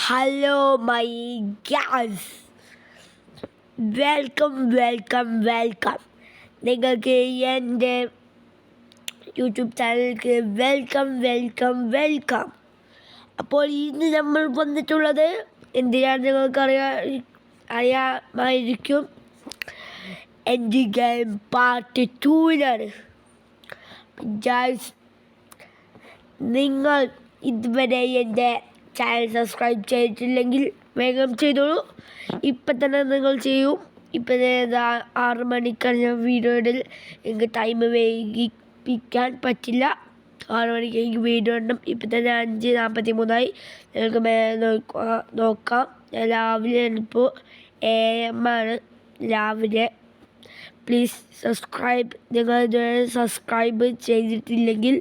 Hello my guys, welcome. നിങ്ങൾക്ക് എൻ്റെ YouTube ചാനലിലേക്ക് വെൽക്കം. അപ്പോൾ ഇന്ന് നമ്മൾ വന്നിട്ടുള്ളത് എന്തിനാണ് നിങ്ങൾക്ക് അറിയാമായിരിക്കും. എൻ്റെ ഗെയിം പാർട്ട് 2-ലാണ്. ഗായ്സ്, നിങ്ങൾ ഇതുവരെ എൻ്റെ ചാനൽ സബ്സ്ക്രൈബ് ചെയ്തിട്ടില്ലെങ്കിൽ വേഗം ചെയ്തോളൂ. ഇപ്പം തന്നെ നിങ്ങൾ ചെയ്യും. ഇപ്പം തന്നെ 6 മണിക്കാണ് ഞാൻ വീഡിയോ ഇടൽ. എനിക്ക് ടൈം വൈകിപ്പിക്കാൻ പറ്റില്ല. 6 മണിക്ക് എനിക്ക് വീഡിയോ ഇടണം. ഇപ്പം തന്നെ 5:43 നിങ്ങൾക്ക് നോക്കാം. രാവിലെ ഇപ്പോൾ AM ആണ് രാവിലെ. Please subscribe. നിങ്ങൾ ഇതുവരെ സബ്സ്ക്രൈബ് ചെയ്തിട്ടില്ലെങ്കിൽ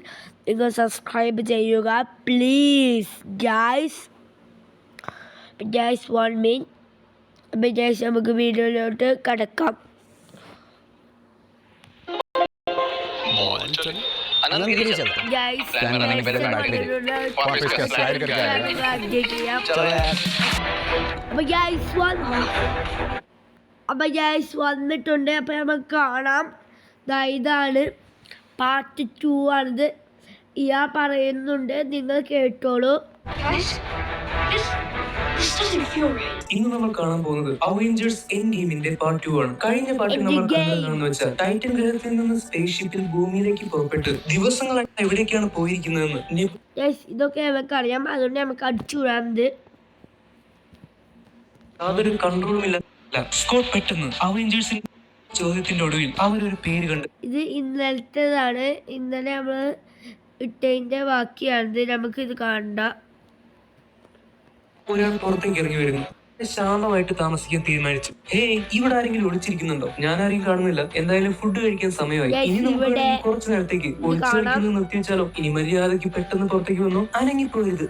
നിങ്ങൾ സബ്സ്ക്രൈബ് ചെയ്യുക പ്ലീസ് ഗായ്സ്. 1 മിനിറ്റ്. അപ്പം ഗായ്സ്, നമുക്ക് വീഡിയോയിലോട്ട് കടക്കാം. അപ്പം ഗായ്സ് വന്നിട്ടുണ്ട്. അപ്പം നമുക്ക് കാണാം. ഇതാണ് പാർട്ട് 2 ആണിത്. ഇയാൾ പറയുന്നുണ്ട്, നിങ്ങൾ കേട്ടോളൂ. ഇന്ന് നമ്മൾ കാണാൻ പോകുന്നത് അവഞ്ചേഴ്സ് എൻഡ് ഗെയിമിന്റെ പാർട്ട് 2 ആണ്. കഴിഞ്ഞ പാർട്ടിൽ നമ്മൾ കണ്ടതെന്ന് വെച്ചാൽ ടൈറ്റൻ ഗ്രഹത്തിൽ നിന്ന് സ്പേസ് ഷിപ്പിൽ ഭൂമിയിലേക്ക് പുറപ്പെട്ട് ദിവസങ്ങളായിട്ട് എവിടേക്കാണ് പോയിരിക്കുന്നതെന്ന് ഇതൊക്കെ നമുക്ക് അറിയാം. അതുകൊണ്ട് നമുക്ക് അടിച്ചു വിടാറുണ്ട്. യാതൊരു കൺട്രോളും ഇല്ല. സ്കോട്ട് പെട്ടെന്ന് അവഞ്ചേഴ്സിന്റെ ചോദ്യത്തിന്റെ ഒടുവിൽ അവരൊരു പേര് കണ്ട്. ഇത് ഇന്നലത്തേതാണ്. ഇന്നലെ നമ്മള് ഇട്ടതിന്റെ ബാക്കിയാണിത്. നമുക്ക് ഇത് കാണണ്ട. ഒരാൾ പുറത്തേക്ക് ഇറങ്ങി വരുന്നു. ശാന്തമായിട്ട് താമസിക്കാൻ തീരുമാനിച്ചു. ഇവിടെ ആരെങ്കിലും ഒളിച്ചിരിക്കുന്നുണ്ടോ? ഞാൻ ആരെയും കാണുന്നില്ല. എന്തായാലും ഫുഡ് കഴിക്കാൻ സമയമായി. ഇനി നമുക്ക് കുറച്ചു നേരത്തേക്ക് ഒളിച്ചിരിക്കുന്നത് നിർത്തിവെച്ചാലോ? ഇനി മര്യാദയ്ക്ക് പെട്ടെന്ന് പുറത്തേക്ക് വന്നു. അനങ്ങിപ്പോയത്.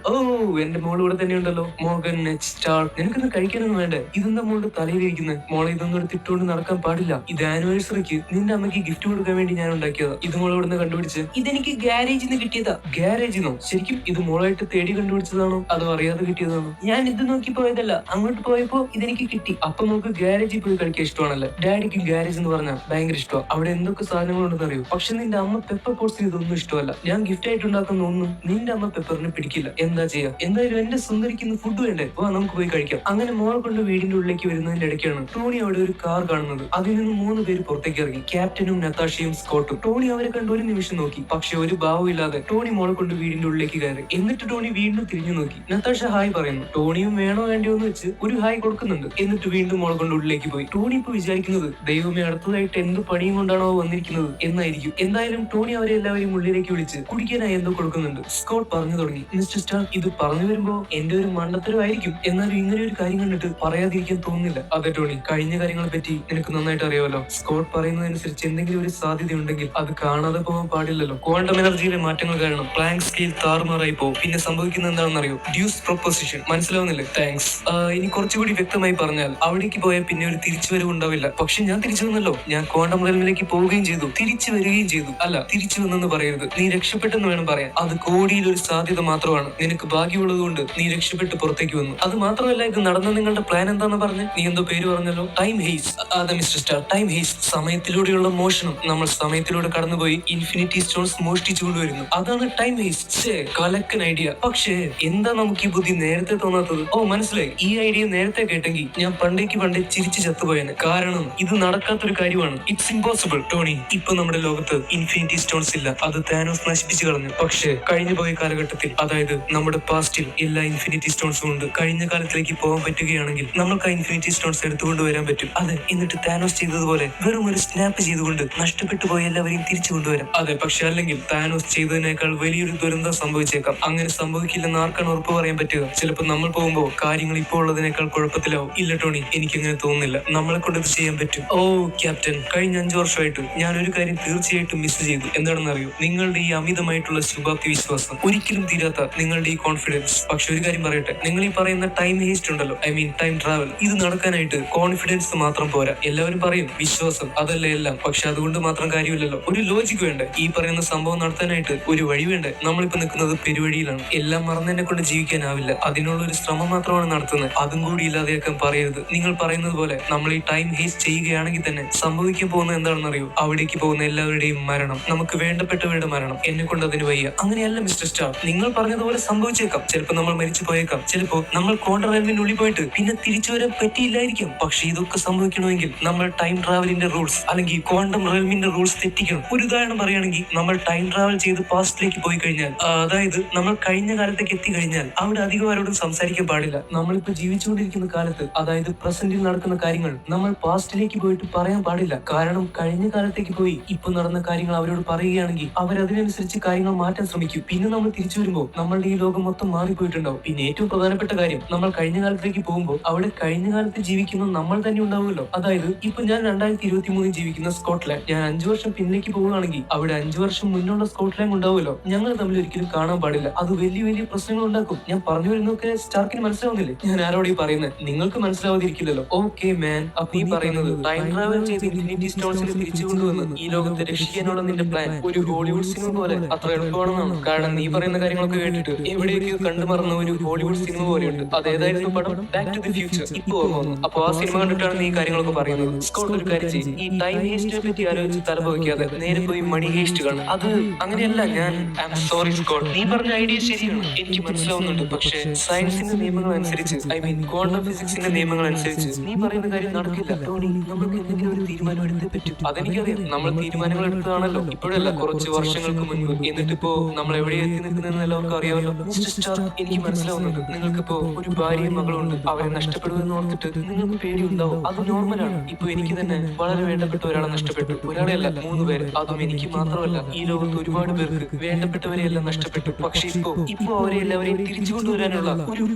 എന്റെ മോൾ ഇവിടെ തന്നെ ഉണ്ടല്ലോ. മോർഗൻ നെറ്റ് സ്റ്റാർ, നിനക്കൊന്ന് കഴിക്കാനൊന്നും വേണ്ടേ? ഇതെന്താ മോളുടെ തലയിലിരിക്കുന്നത്? മോളെ ഇതൊന്നും എടുത്തിട്ടുകൊണ്ട് നടക്കാൻ പാടില്ല. ഇത് ആനിവേഴ്സറിക്ക് നിന്റെ അമ്മയ്ക്ക് ഗിഫ്റ്റ് കൊടുക്കാൻ വേണ്ടി ഞാൻ ഉണ്ടാക്കിയതാ. ഇത് മോളെ ഇവിടെ നിന്ന് കണ്ടുപിടിച്ച്. ഇതെനിക്ക് ഗാരേജിൽ നിന്ന് കിട്ടിയതാ. ഗാരേജിന്നോ? ശരിക്കും ഇത് മോളായിട്ട് തേടി കണ്ടുപിടിച്ചതാണോ അതോ അറിയാതെ കിട്ടിയതാണോ? ഞാൻ ഇത് നോക്കി പോയതല്ല. അങ്ങോട്ട് പോയപ്പോ ഇതെനിക്ക് കിട്ടി. അപ്പൊ നമുക്ക് ഗാരേജിൽ പോയി കഴിക്കാൻ ഇഷ്ടമാണല്ലേ? ഡാഡിക്ക് ഗാരേജ് എന്ന് പറഞ്ഞാൽ ഭയങ്കര ഇഷ്ടമാണ്. അവിടെ എന്തൊക്കെ സാധനങ്ങളുണ്ടെന്ന് അറിയോ? പക്ഷെ നിന്റെ അമ്മ പെപ്പർ പോട്ട്സിന് ഇതൊന്നും ഇഷ്ടമല്ല. ഞാൻ ഗിഫ്റ്റ് ആയിട്ട് ഉണ്ടാക്കുന്ന ഒന്നും നിന്റെ അമ്മ പെപ്പറിന് പിടിക്കില്ല. എന്താ ചെയ്യാ? എന്തായാലും എന്റെ സുന്ദരിക്കുന്ന ഫുഡ് വേണ്ടേ? നമുക്ക് പോയി കഴിക്കാം. അങ്ങനെ മോളെ കൊണ്ട് വീടിന്റെ ഉള്ളിലേക്ക് വരുന്നതിന്റെ ഇടയ്ക്കാണ് ടോണി അവിടെ ഒരു കാർ കാണുന്നത്. അതിൽ നിന്ന് 3 പേര് പുറത്തേക്ക് ഇറങ്ങി. ക്യാപ്റ്റനും നതാഷയും സ്കോട്ടും. ടോണി അവരെ കണ്ട് ഒരു നിമിഷം നോക്കി. പക്ഷെ ഒരു ഭാവം ഇല്ലാതെ ടോണി മോളെ കൊണ്ട് വീടിന്റെ ഉള്ളിലേക്ക് കയറി. എന്നിട്ട് ടോണി വീണ്ടും തിരിഞ്ഞു നോക്കി. നതാഷ ഹായ് പറയുന്നു. ടോണിയും വേണോ വേണ്ടിയോ എന്ന് വെച്ച് ഒരു ഹായ് കൊടുക്കുന്നുണ്ട്. എന്നിട്ട് വീണ്ടും മോളെ കൊണ്ട് ഉള്ളിലേക്ക് പോയി. ടോണി ഇപ്പൊ വിചാരിക്കുന്നത് ദൈവമേ അടുത്തതായിട്ട് എന്ത് പണിയും കൊണ്ടാണോ വന്നിരിക്കുന്നത് എന്നായിരിക്കും. എന്തായാലും ടോണി അവരെ എല്ലാവരും ഉള്ളിലേക്ക് വിളിച്ച് കുടിക്കാനായി എന്തോ കൊടുക്കുന്നുണ്ട്. സ്കോട്ട് പറഞ്ഞു തുടങ്ങി. മിസ്റ്റർ സ്റ്റാർ, ഇത് പറഞ്ഞു വരുമ്പോ എന്റെ ഒരു മണ്ടത്തരമായിരിക്കും. എന്നാലും ഇങ്ങനെ ഒരു കാര്യം കണ്ടിട്ട് പറയാതിരിക്കാൻ തോന്നുന്നില്ല. അതെ ടോണി, കഴിഞ്ഞ കാര്യങ്ങളെ പറ്റി നിനക്ക് നന്നായിട്ട് അറിയാമല്ലോ. സ്കോട്ട് പറയുന്നതനുസരിച്ച് എന്തെങ്കിലും ഒരു സാധ്യത ഉണ്ടെങ്കിൽ അത് കാണാതെ പോകാൻ പാടില്ലല്ലോ. ക്വാണ്ടം എനർജിയിലെ മാറ്റങ്ങൾ കാരണം പ്ലാങ്ക് സ്കെയിൽ താറുമാറായി പോകും. പിന്നെ സംഭവിക്കുന്നത് എന്താണെന്ന് അറിയോ? Deuce proposition. മനസ്സിലാവുന്നില്ലേ? താങ്ക്സ്. ഇനി കുറച്ചുകൂടി വ്യക്തമായി പറഞ്ഞാൽ അവിടേക്ക് പോയാൽ പിന്നെ ഒരു തിരിച്ചുവരവ് ഉണ്ടാവില്ല. പക്ഷെ ഞാൻ തിരിച്ചു വന്നല്ലോ. ഞാൻ ക്വാണ്ടം റെയിലേക്ക് പോവുകയും ചെയ്തു, തിരിച്ചു വരികയും ചെയ്തു. അല്ല, തിരിച്ചു വന്നെന്ന് പറയരുത്. നീ രക്ഷപ്പെട്ടെന്ന് വേണം പറയാൻ. അത് കോടിയിൽ ഒരു സാധ്യത മാത്രമാണ്. നിനക്ക് ഭാഗ്യമുള്ളത് കൊണ്ട് നീ രക്ഷപ്പെട്ട് പുറത്തേക്ക് വന്നു. അത് മാത്രമല്ല, ഇത് നടന്ന നിങ്ങളുടെ പ്ലാൻ എന്താണെന്ന് പറഞ്ഞ് നീ എന്തോ പേര് പറഞ്ഞല്ലോ? Time Hayes. അതെ മിസ്റ്റർ സ്റ്റാർ, ടൈം ഹെയ്സ്. സമയത്തിലൂടെയുള്ള മോഷണം. നമ്മൾ സമയത്തിലൂടെ കടന്നുപോയി ഇൻഫിനിറ്റി സ്റ്റോൺസ് മോഷ്ടിച്ചു കൊണ്ടുവരുന്നു. അതാണ് ടൈം ഹെയ്സ്. കലക്കൻ ഐഡിയ. പക്ഷേ എന്താ നമുക്ക് ഈ ബുദ്ധി നേരത്തെ തോന്നാത്തത്? മനസ്സിലായി. ഈ ഐഡിയ നേരത്തെ കേട്ടെങ്കിൽ ഞാൻ പണ്ടേ ചിരിച്ചു ചത്തുപോയെന്ന്. കാരണം ഇത് നടക്കാത്തൊരു കാര്യമാണ്. It's impossible. ടോണി, ഇപ്പൊ നമ്മുടെ ലോകത്ത് ഇൻഫിനിറ്റി സ്റ്റോൺസ് ഇല്ല. അത് താനോസ് നശിപ്പിച്ചു കളഞ്ഞു. പക്ഷേ കഴിഞ്ഞു പോയ കാലഘട്ടത്തിൽ, അതായത് നമ്മുടെ പാസ്റ്റിൽ എല്ലാ ഇൻഫിനിറ്റി സ്റ്റോൺസും ഉണ്ട്. കഴിഞ്ഞ കാലത്തിലേക്ക് പോകാൻ പറ്റുകയാണെങ്കിൽ നമുക്ക് ആ ഇൻഫിനിറ്റി സ്റ്റോൺസ് എടുത്തുകൊണ്ട് വരാൻ പറ്റും. അതെ, എന്നിട്ട് താനോസ് ചെയ്തതുപോലെ വെറും ഒരു സ്നാപ്പ് ചെയ്തുകൊണ്ട് നഷ്ടപ്പെട്ടു പോയ എല്ലാവരെയും തിരിച്ചു കൊണ്ടുവരാം. അതെ, പക്ഷെ അല്ലെങ്കിൽ താനോസ് ചെയ്തതിനേക്കാൾ വലിയൊരു ദുരന്തം സംഭവിച്ചേക്കാം. അങ്ങനെ സംഭവിക്കില്ലെന്ന് ആർക്കാണ് ഉറപ്പ് പറയാൻ പറ്റുക? ചിലപ്പോൾ നമ്മൾ പോകുമ്പോൾ കാര്യങ്ങൾ ഇപ്പോൾ ഉള്ളതിനേക്കാൾ നമ്മളെക്കാൾ കുഴപ്പത്തിലാവും. ഇല്ല ടോണി, എനിക്കങ്ങനെ തോന്നുന്നില്ല. നമ്മളെ കൊണ്ട് ഇത് ചെയ്യാൻ പറ്റും. ഓ ക്യാപ്റ്റൻ, കഴിഞ്ഞ 5 വർഷമായിട്ട് ഞാൻ ഒരു കാര്യം തീർച്ചയായിട്ടും മിസ് ചെയ്തു. എന്താണെന്ന് അറിയോ? നിങ്ങളുടെ ഈ അമിതമായിട്ടുള്ള ശുഭാപ്തി വിശ്വാസം, ഒരിക്കലും തീരാത്ത നിങ്ങളുടെ ഈ കോൺഫിഡൻസ്. പക്ഷെ ഒരു കാര്യം പറയട്ടെ, നിങ്ങൾ ഈ പറയുന്ന ടൈം വേസ്റ്റ് ഉണ്ടല്ലോ, ഐ മീൻ ടൈം ട്രാവൽ, ഇത് നടക്കാനായിട്ട് കോൺഫിഡൻസ് മാത്രം പോരാ. എല്ലാവരും പറയും വിശ്വാസം അതല്ല എല്ലാം, പക്ഷെ അതുകൊണ്ട് മാത്രം കാര്യമില്ലല്ലോ. ഒരു ലോജിക് വേണ്ടേ? ഈ പറയുന്ന സംഭവം നടത്താനായിട്ട് ഒരു വഴി വേണ്ടേ? നമ്മളിപ്പോ നിൽക്കുന്നത് പെരുവഴിയിലാണ്. എല്ലാം മറന്നെന്നെ കൊണ്ട് ജീവിക്കാനാവില്ല. അതിനുള്ള ഒരു ശ്രമം മാത്രമാണ് നടത്തുന്നത്. അതും കൂടി ഇല്ലാതെയാക്കാൻ പറയരുത്. നിങ്ങൾ പറയുന്നത് പോലെ നമ്മൾ ഈ ടൈം വേസ്റ്റ് ചെയ്യുകയാണെങ്കിൽ തന്നെ സംഭവിക്കാൻ പോകുന്നത് എന്താണെന്ന് അറിയോ? അവിടേക്ക് പോകുന്ന എല്ലാവരുടെയും മരണം, നമുക്ക് വേണ്ടപ്പെട്ടവരുടെ മരണം. എന്നെ കൊണ്ട് അതിന് വയ്യ. അങ്ങനെയല്ല മിസ്റ്റർ സ്റ്റാർ, നിങ്ങൾ പറഞ്ഞതുപോലെ സംഭവിച്ചേക്കാം. ചിലപ്പോൾ നമ്മൾ മരിച്ചു പോയേക്കാം. ചിലപ്പോ നമ്മൾ ക്വാണ്ടം റെയിലിനുള്ളിൽ പോയിട്ട് പിന്നെ തിരിച്ചു വരാൻ പറ്റിയില്ലായിരിക്കാം. പക്ഷെ ഇതൊക്കെ സംഭവിക്കണമെങ്കിൽ നമ്മൾ ടൈം ട്രാവലിന്റെ റൂൾസ് അല്ലെങ്കിൽ ക്വാണ്ടം റെയിലിന്റെ റൂൾസ് തെറ്റിക്കണം. ഒരു ഉദാഹരണം പറയുകയാണെങ്കിൽ, നമ്മൾ ടൈം ട്രാവൽ ചെയ്ത് പാസ്റ്റിലേക്ക് പോയി കഴിഞ്ഞാൽ, അതായത് നമ്മൾ കഴിഞ്ഞ കാലത്തേക്ക് എത്തിക്കഴിഞ്ഞാൽ അവിടെ അധികം ആരോടും സംസാരിക്കാൻ പാടില്ല. നമ്മളിപ്പോ ജീവിച്ചുകൊണ്ടിരിക്കുന്ന കാലത്ത്, അതായത് പ്രസന്റിൽ നടക്കുന്ന കാര്യങ്ങൾ നമ്മൾ പാസ്റ്റിലേക്ക് പോയിട്ട് പറയാൻ പാടില്ല. കാരണം കഴിഞ്ഞ കാലത്തേക്ക് പോയി ഇപ്പൊ നടന്ന കാര്യങ്ങൾ അവരോട് പറയുകയാണെങ്കിൽ അവരതിനനുസരിച്ച് കാര്യങ്ങൾ മാറ്റാൻ ശ്രമിക്കും. പിന്നെ നമ്മൾ തിരിച്ചു വരുമ്പോൾ നമ്മളുടെ ഈ ലോകം മൊത്തം മാറിപ്പോയിട്ടുണ്ടാവും. പിന്നെ ഏറ്റവും പ്രധാനപ്പെട്ട കാര്യം, നമ്മൾ കഴിഞ്ഞ കാലത്തേക്ക് പോകുമ്പോൾ അവിടെ കഴിഞ്ഞ കാലത്ത് ജീവിക്കുന്ന നമ്മൾ തന്നെ ഉണ്ടാവുമല്ലോ. അതായത് ഇപ്പൊ ഞാൻ 2023 ജീവിക്കുന്ന സ്കോട്ട്ലാൻഡ്, ഞാൻ 5 വർഷം പിന്നിലേക്ക് പോവുകയാണെങ്കിൽ അവിടെ 5 വർഷം മുന്നുള്ള സ്കോട്ട്ലാൻഡ് ഉണ്ടാവുമല്ലോ. ഞങ്ങൾ തമ്മിൽ ഒരിക്കലും കാണാൻ പാടില്ല. അത് വലിയ വലിയ പ്രശ്നങ്ങൾ ഉണ്ടാക്കും. ഞാൻ പറഞ്ഞു വരുന്നൊക്കെ സ്റ്റാർക്കിന് മനസ്സിലാവുന്നില്ലേ? ഞാൻ ആരോട് ഈ പറയുന്നത്? നിങ്ങൾക്ക് മനസ്സിലാവാതിരിക്കില്ലല്ലോ. ഓക്കെ മാൻ, അപ്പൊ ഈ പറയുന്നത് ടൈം ട്രാവൽ ചെയ്ത് ഇൻഫിനിറ്റി സ്റ്റോൺസിനെ തിരിച്ചു കൊണ്ടുവന്ന് ഈ ലോകത്തെ രക്ഷിക്കാനുള്ള നിന്റെ പ്ലാൻ ഒരു ഹോളിവുഡ് സിനിമ പോലെ അത്ര എളുപ്പമാണെന്നാണ്. കാരണം നീ പറയുന്ന കാര്യങ്ങളൊക്കെ കേട്ടിട്ട് എവിടെയൊക്കെ കണ്ടു മറന്ന ഒരു ഹോളിവുഡ് സിനിമ പോലെയുണ്ട്. അതേതായിരുന്നു പടം? Back to the Future. ഇപ്പൊ ഓർമ്മ വന്നു. അപ്പൊ ആ സിനിമ കണ്ടിട്ടാണ് നീ ഈ കാര്യങ്ങളൊക്കെ പറയുന്നത്. സ്കോട്ട്, ഒരു കാര്യം ചെയ്യും, ഈ ടൈം ഹേസ്റ്റിനെ പറ്റി ആലോചിച്ച് തലപോയിക്കാതെ നേരെ പോയി മണി ഹേസ്റ്റ് കാണും. അത് അങ്ങനെയല്ല. ഞാൻ ഐ ആം സോറി സ്കോട്ട്, നീ പറഞ്ഞ ഐഡിയ ശരിയാണ്, എനിക്ക് മനസ്സിലാവുന്നുണ്ട്. പക്ഷേ സയൻസിന്റെ നിയമങ്ങൾ അനുസരിച്ച്, ഐ മീൻ ക്വാണ്ടം ഫിസിക്സിന്റെ നിയമങ്ങൾ അനുസരിച്ച് നീ പറയുന്ന കാര്യം നടക്കില്ല. ടോണി, നമുക്ക് എന്തെങ്കിലും ഒരു തീരുമാനം എടുത്തേ പറ്റും. അതെനിക്കറിയാം. നമ്മൾ തീരുമാനങ്ങൾ എടുത്തതാണല്ലോ, ഇപ്പോഴല്ല, കുറച്ച് വർഷങ്ങൾക്ക് മുൻപ്. എന്നിട്ടിപ്പോ നമ്മൾ എവിടെ എത്തി നിൽക്കുന്നതെന്ന് എല്ലാവർക്കും അറിയാമല്ലോ. മിസ്റ്റർ സ്റ്റാർക്ക്, എനിക്ക് മനസ്സിലാവുന്നുണ്ട്. നിങ്ങൾക്കിപ്പോ ഒരു ഭാര്യയും മകളുണ്ട്. അവരെ നഷ്ടപ്പെടുമെന്ന് ഓർത്തിട്ട് നിങ്ങൾക്ക് പേടിയുണ്ടാവും. അത് നോർമലാണ്. ഇപ്പൊ എനിക്ക് തന്നെ വളരെ വേണ്ടപ്പെട്ട ഒരാളെ നഷ്ടപ്പെട്ടു. ഒരാളെയല്ല, 3 പേര്. അതും എനിക്ക് മാത്രമല്ല, ഈ ലോകത്ത് ഒരുപാട് പേർക്ക് വേണ്ടപ്പെട്ടവരെയെല്ലാം നഷ്ടപ്പെട്ടു. പക്ഷെ ഇപ്പൊ അവരെ എല്ലാവരെയും തിരിച്ചു കൊണ്ടുവരാനുള്ള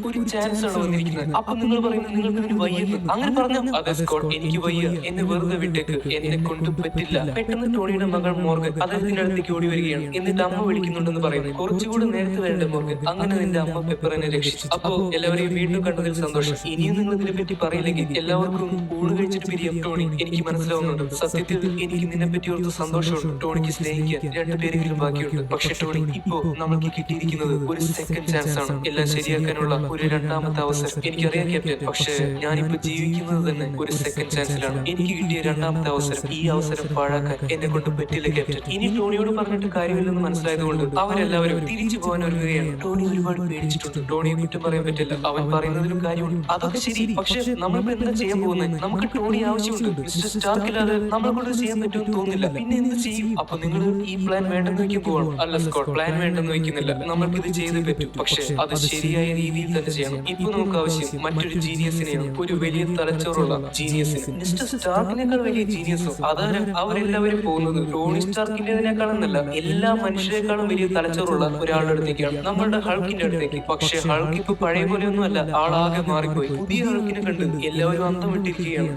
ഒരു ചാൻസ് ആണ് വന്നിരിക്കുന്നത്. അപ്പൊ നിങ്ങൾ പറയുന്നത് നിങ്ങൾക്ക് ഇതിന് വയ്യെന്ന്. അങ്ങനെ പറഞ്ഞു. അതെ സ്കോട്ട്, എനിക്ക് വയ്യ, എന്നെ വെറുതെ വിട്ടേക്ക്, എന്നെ കൊണ്ട് പറ്റില്ല. പെട്ടെന്ന് ടോണിയുടെ മകൾ മോർഗൻ അദ്ദേഹത്തിന്റെ അടുത്തേക്ക് ഓടി വരികയാണ്. എന്നിട്ട് അമ്മ വിളിക്കുന്നുണ്ടെന്ന് പറയുന്നു. കുറച്ചുകൂടി നേരത്തെ വരേണ്ട മോർഗൻ. അങ്ങനെ നിന്റെ അമ്മ പെപ്പറിനെ രക്ഷിച്ചു. അപ്പോ എല്ലാവരെയും വീണ്ടും കണ്ടതിൽ സന്തോഷം. ഇനിയും നിങ്ങൾ ഇതിനെ പറ്റി പറയില്ലെങ്കിൽ എല്ലാവർക്കും ഊണ് കഴിച്ചിട്ട് പിരിയാം. ടോണി, എനിക്ക് മനസ്സിലാവുന്നുണ്ട്. സത്യത്തിൽ എനിക്ക് നിന്നെ പറ്റി ഓർത്ത് സന്തോഷമുണ്ട്. ടോണിക്ക് സ്നേഹിക്കാൻ 2 പേരെങ്കിലും ബാക്കിയുണ്ട്. പക്ഷെ ടോണി, ഇപ്പോ നമ്മൾക്ക് കിട്ടിയിരിക്കുന്നത് ഒരു സെക്കൻഡ് ചാൻസ് ആണ്. എല്ലാം ശരിയാക്കാനുള്ള ഒരു 2ാമത്തെ അവസരം. എനിക്കറിയാം ക്യാപ്റ്റൻ, പക്ഷെ ഞാനിപ്പോ ജീവിക്കുന്നത് തന്നെ ഒരു സെക്കൻഡ് ചാൻസിലാണ്. എനിക്ക് കിട്ടിയ 2ാമത്തെ അവസരം, ഈ അവസരം പാഴാക്കാൻ എന്നെ കൊണ്ട് പറ്റില്ല ക്യാപ്റ്റൻ. ഇനി ടോണിയോട് പറഞ്ഞിട്ട് കാര്യമില്ലെന്ന് മനസ്സിലായതുകൊണ്ട് അവരെല്ലാവരും തിരിച്ചു പോകാൻ ഒരുങ്ങുകയാണ്. ടോണി ഒരുപാട് പേടിച്ചിട്ടുണ്ട്. ടോണിയെ കുറ്റം പറയാൻ പറ്റില്ല, അവൻ പറയുന്നതിലും കാര്യമുണ്ട്. അതൊക്കെ ശരി, പക്ഷെ നമ്മളിപ്പോ എന്താ ചെയ്യാൻ പോകുന്നത്? നമുക്ക് ടോണി ആവശ്യമുണ്ട്. മിസ്റ്റർ സ്റ്റാർക്കില്ലാതെ നമ്മളെ കൊണ്ട് ചെയ്യാൻ പറ്റുമെന്ന് തോന്നുന്നില്ല. പിന്നെ എന്ത് ചെയ്യും? അപ്പൊ നിങ്ങൾ ഈ പ്ലാൻ വേണ്ടെന്ന് വെക്കാൻ പോകണം. അല്ല സ്കോട്ട്, പ്ലാൻ വേണ്ടെന്ന് വെക്കുന്നില്ല. നമ്മൾക്ക് ഇത് ചെയ്തേ പറ്റും. പക്ഷെ അത് ശരിയായ രീതിയിൽ തന്നെ ചെയ്യണം. ഇപ്പൊ നമുക്ക് ആവശ്യം മറ്റൊരു ജീനിയസിനെയാണ്, ഒരു വലിയ തലച്ചോറുള്ള ജീനിയസിന്. മിസ്റ്റർ സ്റ്റാർക്കിനേക്കാൾ വലിയ ജീനിയസോ? അതാണ് അവരെല്ലാവരും പോകുന്നത്. ടോണി സ്റ്റാർക്കിന്റേതിനേക്കാളെന്നല്ല, എല്ലാ മനുഷ്യരെക്കാളും വലിയ തലച്ചോറുള്ള ഒരാളുടെ അടുത്തേക്കാണ്, നമ്മളുടെ ഹൾക്കിന്റെ അടുത്തേക്ക്. പക്ഷെ ഹൾക്ക് ഇപ്പൊ പഴയ പോലെയൊന്നും അല്ല, ആളാകെ മാറിപ്പോയി. പുതിയ ഹൾക്കിനെ കണ്ട് എല്ലാവരും അന്തം വിട്ടിരിക്കുകയാണ്.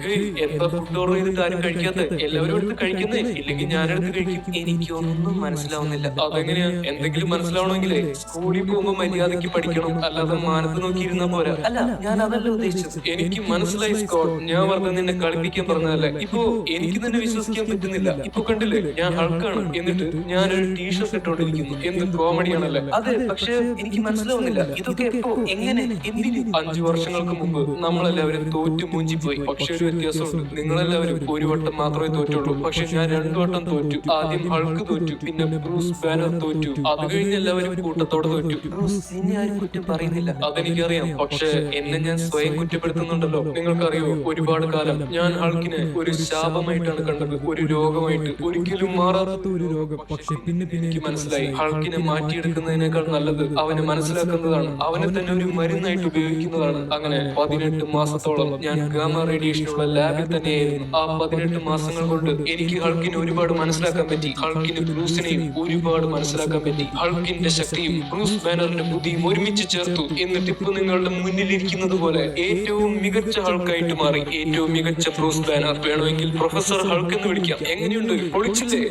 എന്താ ഫുഡ് ഓർഡർ ചെയ്തിട്ട് ആരും കഴിക്കാത്ത? എല്ലാവരും എടുത്ത് കഴിക്കുന്നേ, ഇല്ലെങ്കിൽ ഞാനെടുത്ത് കഴിക്കും. എനിക്കൊന്നും മനസ്സിലാവുന്നില്ല. അതെങ്ങനെയാ? എന്തെങ്കിലും മനസ്സിലാവണമെങ്കിലേ സ്കൂളിൽ പോകുമ്പോ മര്യാദയ്ക്ക് പഠിക്കണം, അല്ലാതെ മാനത്ത് നോക്കിയിരുന്ന പോരാ. അല്ല, ഞാൻ അതല്ല ഉദ്ദേശിച്ചത്. എനിക്ക് മനസ്സിലായി സ്കോട്ട്, ഞാൻ പറഞ്ഞ നിന്നെ കളിപ്പിക്കാൻ പറഞ്ഞതല്ലേ. ഇപ്പൊ എനിക്ക് തന്നെ വിശ്വസിക്കാൻ പറ്റുന്നില്ല. ഇപ്പൊ കണ്ടില്ലേ, ഞാൻ ഹൾക്കാണ്, എന്നിട്ട് ഞാനൊരു ടീഷർട്ട് ഇട്ടോണ്ടിരിക്കുന്നു. എന്ത് കോമഡിയാണല്ലേ? അതെ, പക്ഷെ എനിക്ക് മനസ്സിലാവുന്നില്ല, ഇതൊക്കെ എപ്പോ, എങ്ങനെ, എന്തിന്? 5 വർഷങ്ങൾക്ക് മുമ്പ് നമ്മളെല്ലാവരും തോറ്റു മൂഞ്ചിപ്പോയി. പക്ഷെ ഒരു വ്യത്യാസമുണ്ട്. നിങ്ങളെല്ലാവരും ഒരു വട്ടം മാത്രമേ തോറ്റുള്ളൂ. പക്ഷെ ഞാൻ 2 വട്ടം തോറ്റു. ആദ്യം ഹൾക്ക് തോറ്റു, പിന്നെ ബ്രൂസ് ബാനർ തോറ്റു, അത് കഴിഞ്ഞ് എല്ലാവരും കൂട്ടത്തോടെ തോറ്റു. ബ്രൂസ്, നിന്നെ ആരും കുറ്റം പറയുന്നില്ല, അതെനിക്കറിയാം. പക്ഷെ എന്നെ ഞാൻ സ്വയം കുറ്റപ്പെടുത്തുന്നുണ്ടല്ലോ. നിങ്ങൾക്കറിയോ, ഒരുപാട് കാലം ഞാൻ ഹൾക്കിനെ ഒരു ശാപമായിട്ടാണ് കണ്ടത്, ഒരു രോഗമായിട്ട്, ഒരിക്കലും മാറാത്ത ഒരു രോഗം. പക്ഷെ പിന്നെ എനിക്ക് മനസ്സിലായി, ഹൾക്കിനെ മാറ്റിയെടുക്കുന്നതിനേക്കാൾ നല്ലത് അവനെ മനസ്സിലാക്കുന്നതാണ്, അവനെ തന്നെ ഒരു മരുന്നായിട്ട് ഉപയോഗിക്കുന്നതാണ്. അങ്ങനെ 18 മാസത്തോളം ഞാൻ ഗാമ റേഡിയേഷനുള്ള ലാബിൽ തന്നെയായിരുന്നു. ആ 18 മാസങ്ങൾ കൊണ്ട് എനിക്ക് ഹൾക്കിനെ ഒരുപാട് മനസ്സിലാക്കാൻ പറ്റി. ഹൾക്കിന് ബ്രൂസിനെയും ഒരുപാട് മനസ്സിലാക്കാൻ പറ്റി. ഹൾക്കിന്റെ ശക്തിയും ബ്രൂസ് ബാനറിന്റെ ബുദ്ധിയും ഒരുമിച്ച് ചേർത്തു. എന്നിട്ട് ഇപ്പൊ നിങ്ങളുടെ മുന്നിലിരിക്കുന്ന പറയുന്നത് പോലെ ഏറ്റവും മികച്ച ഹൾക്കായിട്ട് മാറി. ഏറ്റവും മികച്ച ബ്രൂസ് ബാനർ. വേണമെങ്കിൽ പ്രൊഫസർ ഹൾക്ക് എന്ന് വിളിക്കാം. എങ്ങനെയുണ്ട്? പൊളിച്ചില്ലേ?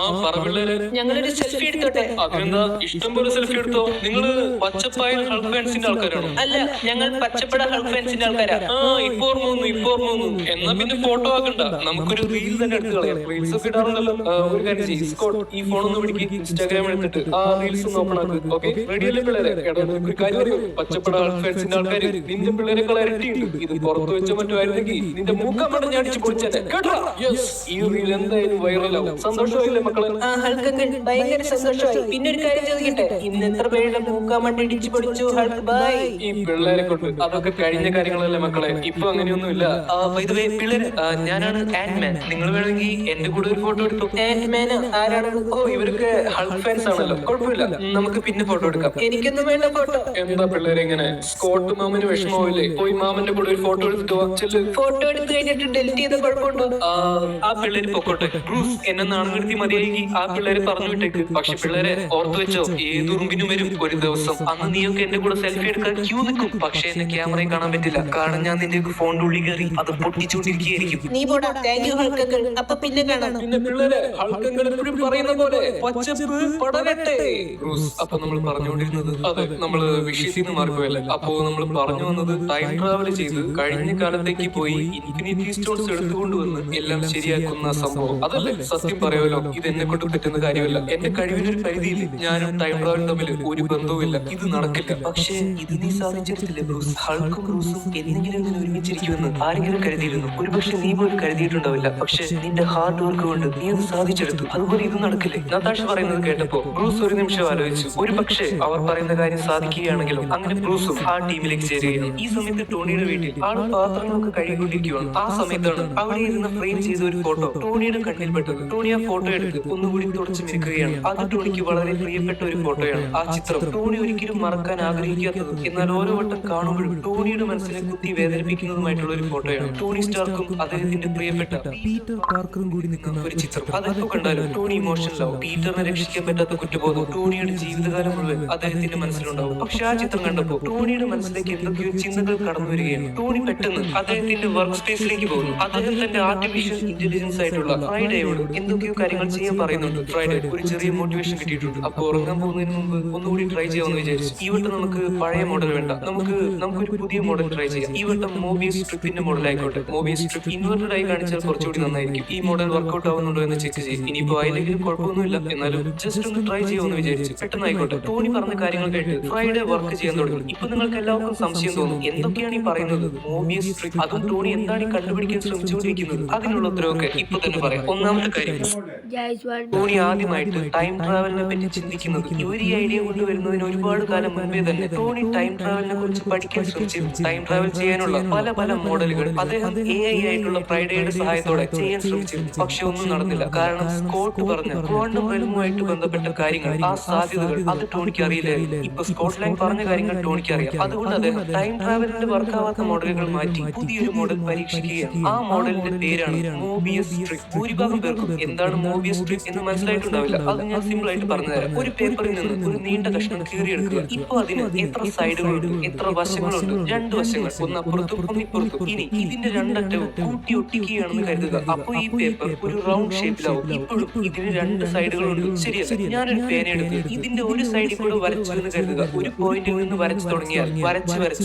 ആ പറ പിള്ളേരെ, ഞങ്ങളൊരു സെൽഫി എടുത്തോട്ടെ? അതിനെന്താ, ഇഷ്ടം പോലെ സെൽഫി എടുത്തോ. നിങ്ങള് പച്ചപ്പായ ഹൾക്ക് ഫാൻസിന്റെ ആൾക്കാരാണോ? അല്ല, ഞങ്ങൾ പച്ചപ്പട ഹൾക്ക് ഫാൻസിന്റെ ആൾക്കാരാ. ഇപ്പൊ ഓർമ്മ വന്നു. എന്നാ പിന്നെ ഫോട്ടോ ആക്കണ്ട, നമുക്കൊരു റീൽ തന്നെ എടുത്ത് കളയാം. റീൽസ് ഒക്കെ ഇടാറുണ്ടല്ലോ. ഒരു കാര്യം ചെയ്യ്, സ്കോട്ട് ഈ ഫോൺ ഒന്ന് പിടിക്ക്. ഇൻസ്റ്റാഗ്രാം എടുത്തിട്ട് ആ റീൽസ് ഒന്ന് ഓപ്പൺ ആക്ക്. ഓക്കെ, റെഡി അല്ലേ പിള്ളേരെ? എടാ, ഒരു കാര്യം അറിയോ? പച്ചപ്പട ഹൾക്ക് ഫാൻസിന്റെ ആൾക്കാര് നിന്റെ പിള്ളേരെക്കാൾ ഇരട്ടിയുണ്ട്. ഇത് പുറത്തു വെച്ച മറ്റോ ആയിരുന്നെങ്കിൽ നിന്റെ മൂക്കമ്മ ഞാൻ അടിച്ചു പൊളിച്ചേ. കേട്ടോ? ഈ റീൽ എന്തായാലും വൈറലാവും. സന്തോഷമായില്ലേ മക്കളെ? ഹൾക്കൊക്കെ ഭയങ്കര സന്തോഷമായി. പിന്നെ ഒരു കാര്യം ചോദിക്കട്ടെ, ഇന്ന് എത്ര പേരുടെ മൂക്കാമണ്ടി ഇടിച്ചു പൊടിച്ചു ഹൾക്ക്? ബൈ. ഈ പിള്ളേരെ കൊണ്ട് അതൊക്കെ കഴിഞ്ഞ കാര്യങ്ങളല്ലേ മക്കളെ, ഇപ്പൊ അങ്ങനെയൊന്നുമില്ല. പിള്ളേര്, ഞാനാണ് ആൻഡ്മാൻ. നിങ്ങൾ വേണമെങ്കിൽ എന്റെ കൂടെ ഒരു ഫോട്ടോ എടുത്തു. ആൻഡ്മാനോ? ആരാണ്? ഇവർക്ക് ഹൾക്ക് ഫാൻസ് ആണല്ലോ. കുഴപ്പമില്ല, നമുക്ക് പിന്നെ ഫോട്ടോ എടുക്കാം. എനിക്കൊന്നും വേണ്ട ഫോട്ടോ. എന്താ പിള്ളേരെ ഇങ്ങനെ? സ്കോട്ട് മാമന് വിഷമമാവില്ലേ? പോയി മാമന്റെ കൂടെ ഒരു ഫോട്ടോ എടുത്തിട്ട് വാ. ചെല്ല്. ഫോട്ടോ എടുത്ത് കഴിഞ്ഞിട്ട് ഡെലിറ്റ് ചെയ്ത കുഴപ്പമുണ്ടോ? ആ പിള്ളേര് പൊക്കോട്ടെ. ബ്രൂസ്, എന്നെ നാണുകെടുത്തി മതിയായി ആ പിള്ളേരെ പറഞ്ഞു വിട്ടേക്ക്. പക്ഷെ പിള്ളേരെ ഓർത്തു വെച്ചോ, ഏത് ഉറുമ്പിനും വരും ഒരു ദിവസം. അന്ന് നീയൊക്കെ എന്റെ കൂടെ സെൽഫി എടുക്കാൻ ക്യൂ നിൽക്കും. പക്ഷെ എന്നെ ക്യാമറയിൽ കാണാൻ പറ്റില്ല, കാരണം ഞാൻ നിന്റെ ഫോണിന്റെ ഉള്ളിൽ കയറി അത് പൊട്ടിച്ചുകൊണ്ടിരിക്കുകയായിരിക്കും. നീ പോടാ. താങ്ക് യു ഹൾക്കൊക്കെ. അപ്പൊ പിന്നെ കാണാം. പിന്നെ പിള്ളേരെ, ഹൾക്കങ്ങൾ എപ്പോഴും പറയുന്ന പോലെ പച്ചപ്പ് പടരട്ടെ. ബ്രൂസ്, അപ്പൊ നമ്മൾ പറഞ്ഞുകൊണ്ടിരുന്നത്, അതെ, നമ്മള് വിഷയത്തിൽ നിന്ന് മാറിപ്പോയല്ലേ. അപ്പോ നമ്മൾ പറഞ്ഞു വന്നത് ടൈം ട്രാവൽ ചെയ്ത് കഴിഞ്ഞ കാലത്തേക്ക് പോയി ഇൻഫിനിറ്റി സ്റ്റോൺസ് എടുത്തുകൊണ്ടുവന്ന് എല്ലാം ശരിയാക്കുന്ന സംഭവം, അതല്ലേ? സത്യം പറയുമല്ലോ, ഇത് എന്നെ കൊണ്ട് പറ്റുന്ന കാര്യമല്ല. എന്റെ കഴിവിനൊരു പരിധിയില്ല. ഞാനും ടൈം ട്രാവൽ തമ്മിൽ ഒരു ബന്ധവുമില്ല. ഇത് നടക്കില്ല. പക്ഷേ ഇത് നീ സാധിച്ചെടുത്തില്ലേ ബ്രൂസ്? ഹൾക്കും ബ്രൂസും എന്തെങ്കിലും ഇങ്ങനെ ഒരുമിച്ചിരിക്കുമെന്ന് ആരെങ്കിലും കരുതിയിരുന്നു? ഒരുപക്ഷെ നീ പോലും കരുതിയിട്ടുണ്ടാവില്ല. പക്ഷെ നിന്റെ ഹാർഡ് വർക്ക് കൊണ്ട് നീ അത് സാധിച്ചെടുത്തു. അതുപോലെ ഇത് നടക്കില്ലേ? നതാഷ പറയുന്നത് കേട്ടപ്പോ ബ്രൂസ് ഒരു നിമിഷം ആലോചിച്ചു. ഒരു പക്ഷേ അവർ പറയുന്ന കാര്യം സാധിക്കുകയാണെങ്കിലും അങ്ങനെ ബ്രൂസും ആ ടീമിലേക്ക് ചേരുകയാണ്. ഈ സമയത്ത് ടോണിയുടെ വീട്ടിൽ ആള് പാത്രങ്ങളൊക്കെ കഴുകിക്കൊണ്ടിരിക്കുകയാണ്. ആ സമയത്താണ് അവിടെ ഇരുന്ന് ഫ്രെയിം ചെയ്ത ഒരു ഫോട്ടോ ടോണിയുടെ കണ്ണിൽ പെട്ടത്. ടോണി ആ ഫോട്ടോ എടുത്ത് ഒന്നുകൂടി തുടച്ചു മിനുക്കുകയാണ്. അത് ടോണിക്ക് വളരെ പ്രിയപ്പെട്ട ഒരു ഫോട്ടോയാണ്. ആ ചിത്രം ടോണി ഒരിക്കലും മറക്കാൻ ആഗ്രഹിക്കാത്തത്, എന്നാൽ ഓരോ വട്ടം കാണുമ്പോഴും ടോണിയുടെ മനസ്സിനെ കുത്തി വേദനിപ്പിക്കുന്നതുമായിട്ടുള്ള ഒരു ഫോട്ടോയാണ്. ടോണി സ്റ്റാർക്കും അദ്ദേഹത്തിന്റെ പ്രിയപ്പെട്ട പീറ്റർ പാർക്കറും കൂടി നിൽക്കുന്ന ഒരു ചിത്രം. അതെപ്പോ കണ്ടാലും ടോണി ഇമോഷണലാവും. പീറ്ററിനെ രക്ഷിക്കാൻ പറ്റാത്ത കുറ്റബോധം ടോണിയുടെ ജീവിതകാലം മുഴുവൻ അദ്ദേഹത്തിന്റെ മനസ്സിലുണ്ടാവും. പക്ഷെ ആ ചിത്രം കണ്ടപ്പോ ടോണിയുടെ മനസ്സിലേക്ക് എന്തൊക്കെയോ ചിന്തകൾ കടന്നു വരികയാണ്. ടോണി പെട്ടെന്ന് അദ്ദേഹത്തിന്റെ വർക്ക് സ്പേസിലേക്ക് പോകുന്നു. അദ്ദേഹം തന്റെ ആർട്ടിഫിഷ്യൽ ഇന്റലിജൻസ് ആയിട്ടുള്ള ഫ്രൈഡേയോട് എന്തൊക്കെയോ കാര്യങ്ങൾ ചെയ്യാൻ പറയുന്നുണ്ട്. ഫ്രൈഡേ ഒരു ചെറിയ മോട്ടിവേഷൻ കിട്ടിയിട്ടുണ്ട്. അപ്പൊ ഉറങ്ങാൻ പോകുന്നതിന് മുമ്പ് ഒന്നുകൂടി ട്രൈ ചെയ്യാമെന്ന് വിചാരിച്ചു. ഈ വട്ടം നമുക്ക് പഴയ മോഡൽ വേണ്ട, നമുക്കൊരു പുതിയ മോഡൽ ട്രൈ ചെയ്യാം. ഈ വട്ടം മോബിയസ് സ്ട്രിപ്പിന്റെ മോഡൽ ആയിക്കോട്ടെ. മോബിയസ് സ്ട്രിപ്പ് ഇൻവെർട്ടഡ് ആയി കാണിച്ചാൽ കുറച്ചുകൂടി നന്നായിരിക്കും. ഈ മോഡൽ വർക്ക്ഔട്ട് ആവുന്നുണ്ടോ എന്ന് ചെക്ക് ചെയ്യും. ഇനിയിപ്പോ ആയില്ലെങ്കിലും കുഴപ്പമൊന്നുമില്ല, എന്നാലും ജസ്റ്റ് ഒന്ന് ട്രൈ ചെയ്യാമെന്ന് വിചാരിച്ചു. പെട്ടെന്ന് ആയിക്കോട്ടെ. ടോണി പറഞ്ഞ കാര്യങ്ങൾ കേട്ട് ഫ്രൈഡേ വർക്ക് ചെയ്യാൻ തുടങ്ങി. ഇപ്പൊ നിങ്ങൾക്ക് എല്ലാവർക്കും സംശയം തോന്നും, എന്തൊക്കെയാണ് ഈ പറയുന്നത്? മോബിയസ് സ്ട്രിപ്പ്, അതും ടോണി എന്താണ് ഈ കണ്ടുപിടിക്കാൻ ശ്രമിച്ചുകൊണ്ടിരിക്കുന്നത്? അതിനുള്ള ഉത്തരവൊക്കെ ഇപ്പൊ തന്നെ പറയാം. ഒന്നാമത്തെ കാര്യം, ടോണി ആദ്യമായിട്ട് ടൈം ട്രാവലിനെ പറ്റി ചിന്തിക്കുന്നത് ഈ ഒരു ഐഡിയ കൊണ്ടുവരുന്നതിന് ഒരുപാട് കാലം മുൻപേ തന്നെ ടോണി ടൈം ട്രാവലിനെ കുറിച്ച് പഠിക്കാൻ ശ്രമിച്ചിരുന്നു. ടൈം ട്രാവൽ ചെയ്യാനുള്ള പല മോഡലുകൾ അദ്ദേഹം AI ആയിട്ടുള്ള ഫ്രൈഡേയുടെ സഹായത്തോടെ ചെയ്യാൻ ശ്രമിച്ചിരുന്നു. പക്ഷെ ഒന്നും നടന്നില്ല. കാരണം സ്കോട്ട് പറഞ്ഞ ക്വാണ്ടം റെൽമുമായിട്ട് ബന്ധപ്പെട്ട കാര്യങ്ങൾ, ആ സാധ്യതകൾ, അത് ടോണിക്ക് അറിയില്ലായിരുന്നു. ഇപ്പൊ സ്കോട്ട്ലാൻഡ് പറഞ്ഞ കാര്യങ്ങൾ ടോണിക്ക് അറിയാം. അതുകൊണ്ട് അദ്ദേഹം ടൈം ട്രാവലിന്റെ വർക്കാവാത്ത മോഡലുകൾ മാറ്റി പുതിയൊരു മോഡൽ പരീക്ഷിക്കുകയാണ്. ആ മോഡലിന്റെ പേരാണ് മോബിയസ് സ്ട്രിപ്പ്. ഭൂരിഭാഗം പേർക്കും എന്താണ് മോബിയസ് സ്ട്രിപ്പ് എന്ന് മനസ്സിലായിട്ടുണ്ടാവില്ല. അത് ഞാൻ സിമ്പിൾ ആയിട്ട് പറഞ്ഞുതരാം. ഒരു പേപ്പറിൽ നിന്ന് ഒരു നീണ്ട കഷ്ണം കീറിയെടുക്കുക. ഇപ്പൊ അതിന് എത്ര സൈഡുകളുണ്ട്, എത്ര വശങ്ങളുണ്ട്? 2 വശങ്ങൾ, ഒന്ന് അപ്പുറത്തും ഒന്ന് ഇപ്പുറത്തും. ഇനി ഇതിന്റെ രണ്ടറ്റവും കൂട്ടി ഒട്ടിക്കുകയാണെന്ന് കരുതുക. അപ്പൊ ഈ പേപ്പർ ഒരു റൗണ്ട് ഷേപ്പിലാവും. ഇപ്പോഴും ഇതിന് 2 സൈഡുകളുണ്ട്, ശരിയല്ല? ഞാനൊരു പേന എടുത്ത് ഇതിന്റെ ഒരു സൈഡിൽ കൂടെ വരച്ചു എന്ന് കരുതുക. ഒരു പോയിന്റിൽ നിന്ന് വരച്ചു തുടങ്ങിയാൽ വരച്ച്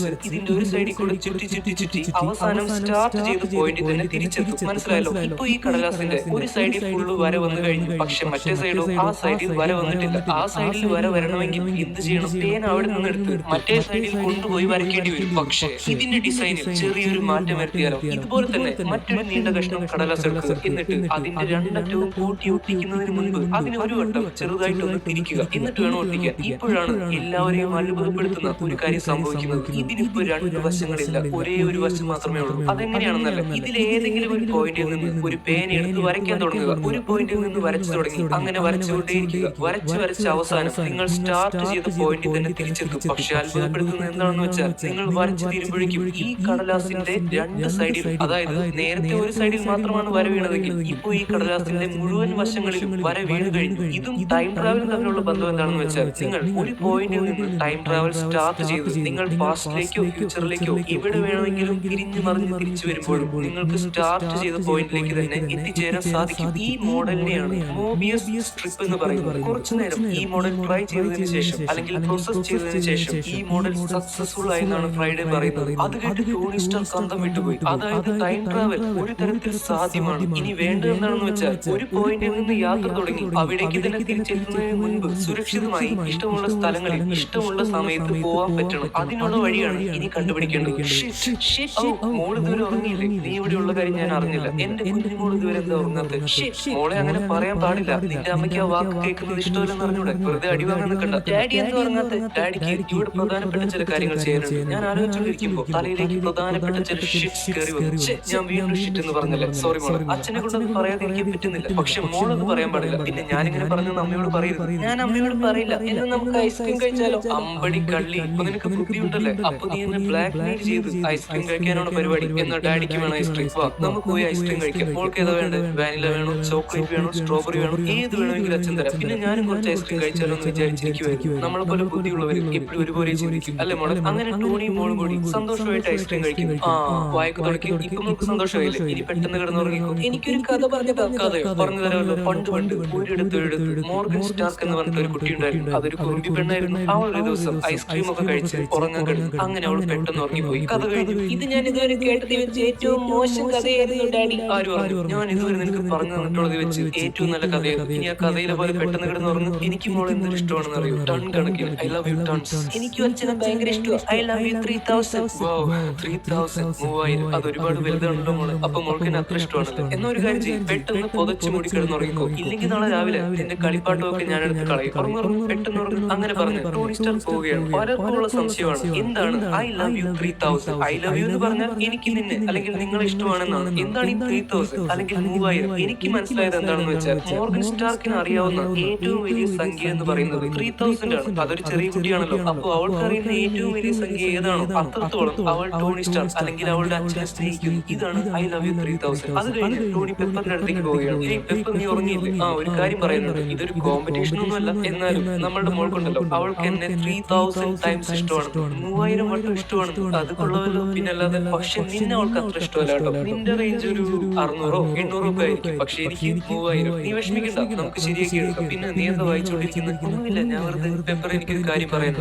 ഇതിന്റെ ഒരു സൈഡിൽ കൂടെ ചുറ്റി അവസാനം സ്റ്റാർട്ട് ചെയ്ത പോയിന്റിൽ തന്നെ തിരിച്ചെത്തും. മനസ്സിലായല്ലോ? ഇപ്പൊ ഈ കടലാസിന്റെ ഒരു സൈഡിൽ ഫുള്ള് വര വന്നു കഴിഞ്ഞു. പക്ഷെ മറ്റേ സൈഡോ ആ സൈഡിൽ വര വന്നിട്ടില്ല. ആ സൈഡിൽ വര വരണമെങ്കിൽ എന്ത് ചെയ്യണം? പേന അവിടെ നിന്ന് എടുത്ത് മറ്റേ സൈഡിൽ കൊണ്ടുപോയി വരയ്ക്കേണ്ടി വരും. പക്ഷേ ഇതിന്റെ ഡിസൈനിൽ ചെറിയൊരു മാറ്റം വരുത്തിയാലോ? ഇതുപോലെ തന്നെ മറ്റൊരു നീണ്ട കഷ്ണം കടലാസ് എടുക്കുക. എന്നിട്ട് അതിന്റെ രണ്ടറ്റവും കൂട്ടി ഒട്ടിക്കുന്നതിന് മുൻപ് അതിന് ഒരു വട്ടം ചെറുതായിട്ടൊന്ന് തിരിക്കുക. എന്നിട്ട് വേണം ഒട്ടിക്കാൻ. ഇപ്പോഴാണ് എല്ലാവരെയും അത്ഭുതപ്പെടുത്തുന്ന ഒരു കാര്യം സംഭവിക്കുന്നത്. ഇതിനിപ്പോ 2 വശങ്ങളില്ല, ഒരേ ഒരു വശം മാത്രമേ ഉള്ളൂ. അതെങ്ങനെയാണെന്നല്ല, ഇതിലേതെങ്കിലും ഒരു പോയിന്റിൽ നിന്ന് ഒരു പേന എടുത്ത് വരയ്ക്കാൻ തുടങ്ങുക. ഒരു പോയിന്റിൽ നിന്ന് വരച്ചു തുടങ്ങി അങ്ങനെ വരച്ചുകൊണ്ടേയിരിക്കുക. വരച്ച് അവസാനം നിങ്ങൾ സ്റ്റാർട്ട് ചെയ്ത പോയിന്റിൽ തന്നെ തിരിച്ചെത്തും. പക്ഷെ അത്ഭുതപ്പെടുത്തുന്നത് എന്താണെന്ന് വെച്ചാൽ, നിങ്ങൾ വരച്ചു തീരുമ്പോഴേക്കും ഈ കടലാസിന്റെ 2 സൈഡിൽ, അതായത് നേരത്തെ ഒരു സൈഡിൽ മാത്രമാണ് വര വീണതെങ്കിൽ ഇപ്പൊ ഈ കടലാസിന്റെ മുഴുവൻ വശങ്ങളിലും വര വീണ് കഴിഞ്ഞു. ഇതും ടൈം ട്രാവലും തമ്മിലുള്ള ബന്ധം എന്താണെന്ന് വെച്ചാൽ, നിങ്ങൾ ഒരു പോയിന്റിൽ നിന്ന് ടൈം ട്രാവൽ സ്റ്റാർട്ട് ചെയ്ത് നിങ്ങൾ പാസ്റ്റിലേക്കോ ഫ്യൂച്ചറിലേക്കോ എവിടെ വേണമെങ്കിലും തിരിഞ്ഞു മറിഞ്ഞ് തിരിച്ചു വരുമ്പോഴും നിങ്ങൾക്ക് സ്റ്റാർട്ട് ചെയ്ത പോയിന്റിലേക്ക് തന്നെ എത്തിച്ചേരാൻ സാധിക്കും. ഈ മോഡലിനെയാണ് മോബിയസ് സ്ട്രിപ്പ് എന്ന് പറയുന്നത്. കുറച്ചു നേരം ഈ മോഡൽ ട്രൈ ചെയ്തതിനു ശേഷം അല്ലെങ്കിൽ പ്രോസസ് ചെയ്തതിനു ശേഷം ഈ മോഡൽ സക്സസ്ഫുൾ ആയി എന്നാണ് ഫ്രൈഡേ പറയുന്നത്. അത് കേട്ട് ടോണി സ്റ്റാർക്ക് അന്തം വിട്ടുപോയി. അതായത് ടൈം ട്രാവൽ ഒരു തരത്തിൽ സാധ്യമാണ്. ഇനി വേണ്ടത് എന്താണെന്ന് വെച്ചാൽ ഒരു പോയിന്റിൽ നിന്ന് യാത്ര തുടങ്ങി അവിടേക്ക് തന്നെ തിരിച്ചെത്തുന്നതിന് മുൻപ് സുരക്ഷിതമായി ഇഷ്ടമുള്ള സ്ഥലങ്ങളിൽ ഇഷ്ടമുള്ള സമയത്ത് പോവാൻ പറ്റണം. അതിനുള്ള വഴിയാണ് ഇനി കണ്ടുപിടിക്കേണ്ടത്. മോള് ഇതുവരെ ഉറങ്ങിയില്ലേ? നീ ഇവിടെ ഉള്ള കാര്യം ഞാൻ അറിഞ്ഞില്ല. എന്റെ കുഞ്ഞു മോള് ഇതുവരെ എന്താ ഉറങ്ങാത്തത്? മോളെ അങ്ങനെ പറയാൻ പാടില്ല. നിന്റെ അമ്മയ്ക്ക് ആ വാക്ക് കേൾക്കുന്നത് ഇഷ്ടമല്ലെന്ന് അറിഞ്ഞൂടെ? വെറുതെ അടി വാങ്ങാൻ നിൽക്കണ്ട. ഡാഡി എന്താ ഉറങ്ങാത്തത്? ഡാഡിക്ക് ഇവിടെ പ്രധാനപ്പെട്ട ചില കാര്യങ്ങൾ ചെയ്യാനുണ്ട്. ഞാൻ ആലോചിച്ചുകൊണ്ടിരിക്കുമ്പോൾ തലയിലേക്ക് പ്രധാനപ്പെട്ട ചില ഷിറ്റ്സ് കയറി വന്നു. ഞാൻ വീണ്ടും ഷിറ്റ് എന്ന് പറഞ്ഞില്ല. സോറി മോളെ. അച്ഛനെ കൊണ്ട് അത് പറയാതിരിക്കാൻ പറ്റുന്നില്ല. പക്ഷെ മോളത് പറയാൻ പാടില്ല. പിന്നെ ഞാനിങ്ങനെ പറഞ്ഞത് അമ്മയോട് പറയരുത്. ഞാൻ അമ്മയോട് പറയില്ല. എന്ന് നമുക്ക് ഐസ്ക്രീം കഴിച്ചാലോ? അമ്പടി കള്ളി. അപ്പൊ നിനക്ക് ബുദ്ധിയുണ്ടല്ലേ? അപ്പൊ നീ എന്നെ ബ്ലാക്ക് മെയിൽ ചെയ്ത് ഐസ്ക്രീം കഴിക്കാനാണ് പരിപാടി. എന്നാ ഡാഡിക്ക് വേണം ഐസ്ക്രീം. വാ നമുക്ക് പോയി ഐസ്ക്രീം കഴിക്കാം. മോൾക്ക് ഏതാ വേണ്ടത്? വാനില വേണോ, ചോക്ലേറ്റ് വേണോ, സ്ട്രോബെറി വേണോ? ഏത് വേണമെങ്കിലും അച്ഛൻ തരാം. പിന്നെ ഞാനും കുറച്ച് ഐസ്ക്രീം കഴിച്ചാലോ എന്ന് വിചാരിച്ചിരിക്കുവായിരുന്നു. നമ്മളെ പോലെ ബുദ്ധിയുള്ളവർ എപ്പോഴും ഒരുപോലെ ചിന്തിക്കും അല്ലെ മോളെ? അങ്ങനെ ടോണിയും മോളും കൂടി സന്തോഷമായിട്ട് ഐസ്ക്രീം കഴിക്കും. വായിക്ക് തുടക്കി. ഇപ്പൊ നമുക്ക് സന്തോഷമായില്ലേ? ഇനി പെട്ടെന്ന് കിടന്നുറങ്ങിക്കോ. എനിക്കൊരു കഥ പറഞ്ഞതാ. കഥയോ? പറഞ്ഞു തരാമല്ലോ. പണ്ട് ഒരിടത്ത് മോർഗൻ സ്റ്റാർക്ക് എന്ന് പറഞ്ഞിട്ട് ഒരു കുട്ടി ഉണ്ടായിരുന്നു. അതൊരു കുറുമ്പി പെണ്ണായിരുന്നു. അവൾ ഒരു ദിവസം ഐസ്ക്രീം ഒക്കെ കഴിച്ച് ഉറങ്ങാൻ കിടന്നു. അങ്ങനെ അവൾ പെട്ടെന്ന് ഉറങ്ങിപ്പോയി. കഥ കഴിഞ്ഞു. ഇത് ഞാൻ ഇതുവരെ കേട്ടതിൽ വെച്ച് ഏറ്റവും മോശം കഥയായിരുന്നു ഡാഡി. ആരും പറഞ്ഞു? ഞാൻ ഇതുവരെ നിനക്ക് പറഞ്ഞു തന്നിട്ടുള്ളത് വെച്ച് ഏറ്റവും നല്ല കഥയായിരുന്നു. ഇനി ആ കഥയിലെ പോലെ പെട്ടെന്ന് കിടന്ന് ഉറങ്ങും. എനിക്ക് മോൾ എന്തൊരു ഇഷ്ടമാണെന്ന് അറിയൂ. ടൺ കണക്കിന് ഐ ലവ് യു ടൺസ്. എനിക്കും അച്ഛനെ ഭയങ്കര ഇഷ്ടമാണ്. I love you 3000. 3000. അത് ഒരുപാട് വലുതാണല്ലോ മോളെ. അപ്പൊ മോൾക്ക് എന്നെ അത്ര ഇഷ്ടമാണല്ലോ. എന്നൊരു കാര്യം ചെയ്യും, പെട്ടെന്ന് പുതച്ചു മൂടി കിടന്നുറങ്ങിക്കോ. ഇല്ലെങ്കിൽ നാളെ രാവിലെ നിന്റെ കളിപ്പാട്ടും ഒക്കെ ഞാൻ എടുത്ത് കളയും. പെട്ടെന്ന് ഉറങ്ങും. അങ്ങനെ പറഞ്ഞ് ടോണി സ്റ്റാർക്ക് പോവുകയാണ്. പലർക്കുള്ള സംശയമാണ് എന്താണ് I love you 3000. I love you എന്ന് പറഞ്ഞാൽ എനിക്ക് നിന്നെ അല്ലെങ്കിൽ നിങ്ങളെ ഇഷ്ടമാണെന്നാണ്. എന്താണ് ഈ 3000 അല്ലെങ്കിൽ 3000? എനിക്ക് മനസ്സിലായത് എന്താണെന്ന് വെച്ചാൽ മോർഗൻ സ്റ്റാർക്കിന് അറിയാവുന്ന ഏറ്റവും വലിയ സംഖ്യ എന്ന് പറയുന്നത് 3000 ആണ്. അതൊരു ചെറിയ കുട്ടിയാണല്ലോ. അപ്പൊ അവൾക്ക് അറിയുന്ന ഏറ്റവും വലിയ സംഖ്യ ഏതാണോ അത്രത്തോളം അവൾ ടോണി സ്റ്റാർക്ക് അല്ലെങ്കിൽ അവളുടെ അച്ഛനെ സ്നേഹിക്കുന്നു. ഇതാണ് ഐ ലവ് യു 3000. അത് കഴിഞ്ഞ് ടോണി പെപ്പറിന്റെ അടുത്തേക്ക് പോവുകയാണ്. പെപ്പർ നീ ഉറങ്ങിയില്ലേ? ഒരു കാര്യം പറയുന്നുണ്ട്. ഇതൊരു കോമ്പറ്റീഷൻ ഒന്നുമല്ല. എന്നാലും നമ്മളുടെ മോൾക്കുണ്ടല്ലോ, അവൾക്ക് എന്നെ 3000 ടൈംസ് ഇഷ്ടമാണ്. 3000 വട്ടം ഇഷ്ടമാണ്. അത് കൊള്ളവല്ലോ. പിന്നല്ലാതെ. പക്ഷെ നിന്നെ അവൾക്ക് അത്ര ഇഷ്ടമല്ല കേട്ടോ. നിന്റെ റേഞ്ച് ഒരു 600 800 ഒക്കെ ആയിരിക്കും. പക്ഷെ എനിക്ക് 3000. നീ വിഷമിക്കണ്ട, നമുക്ക് ശരിയാക്കി എടുക്കാം. പിന്നെ നീ എന്താ വായിച്ചുകൊണ്ടിരിക്കുന്നത്? ഒന്നുമില്ല, ഞാൻ വെറുതെ. പെപ്പർ എനിക്കൊരു കാര്യം പറയാൻ.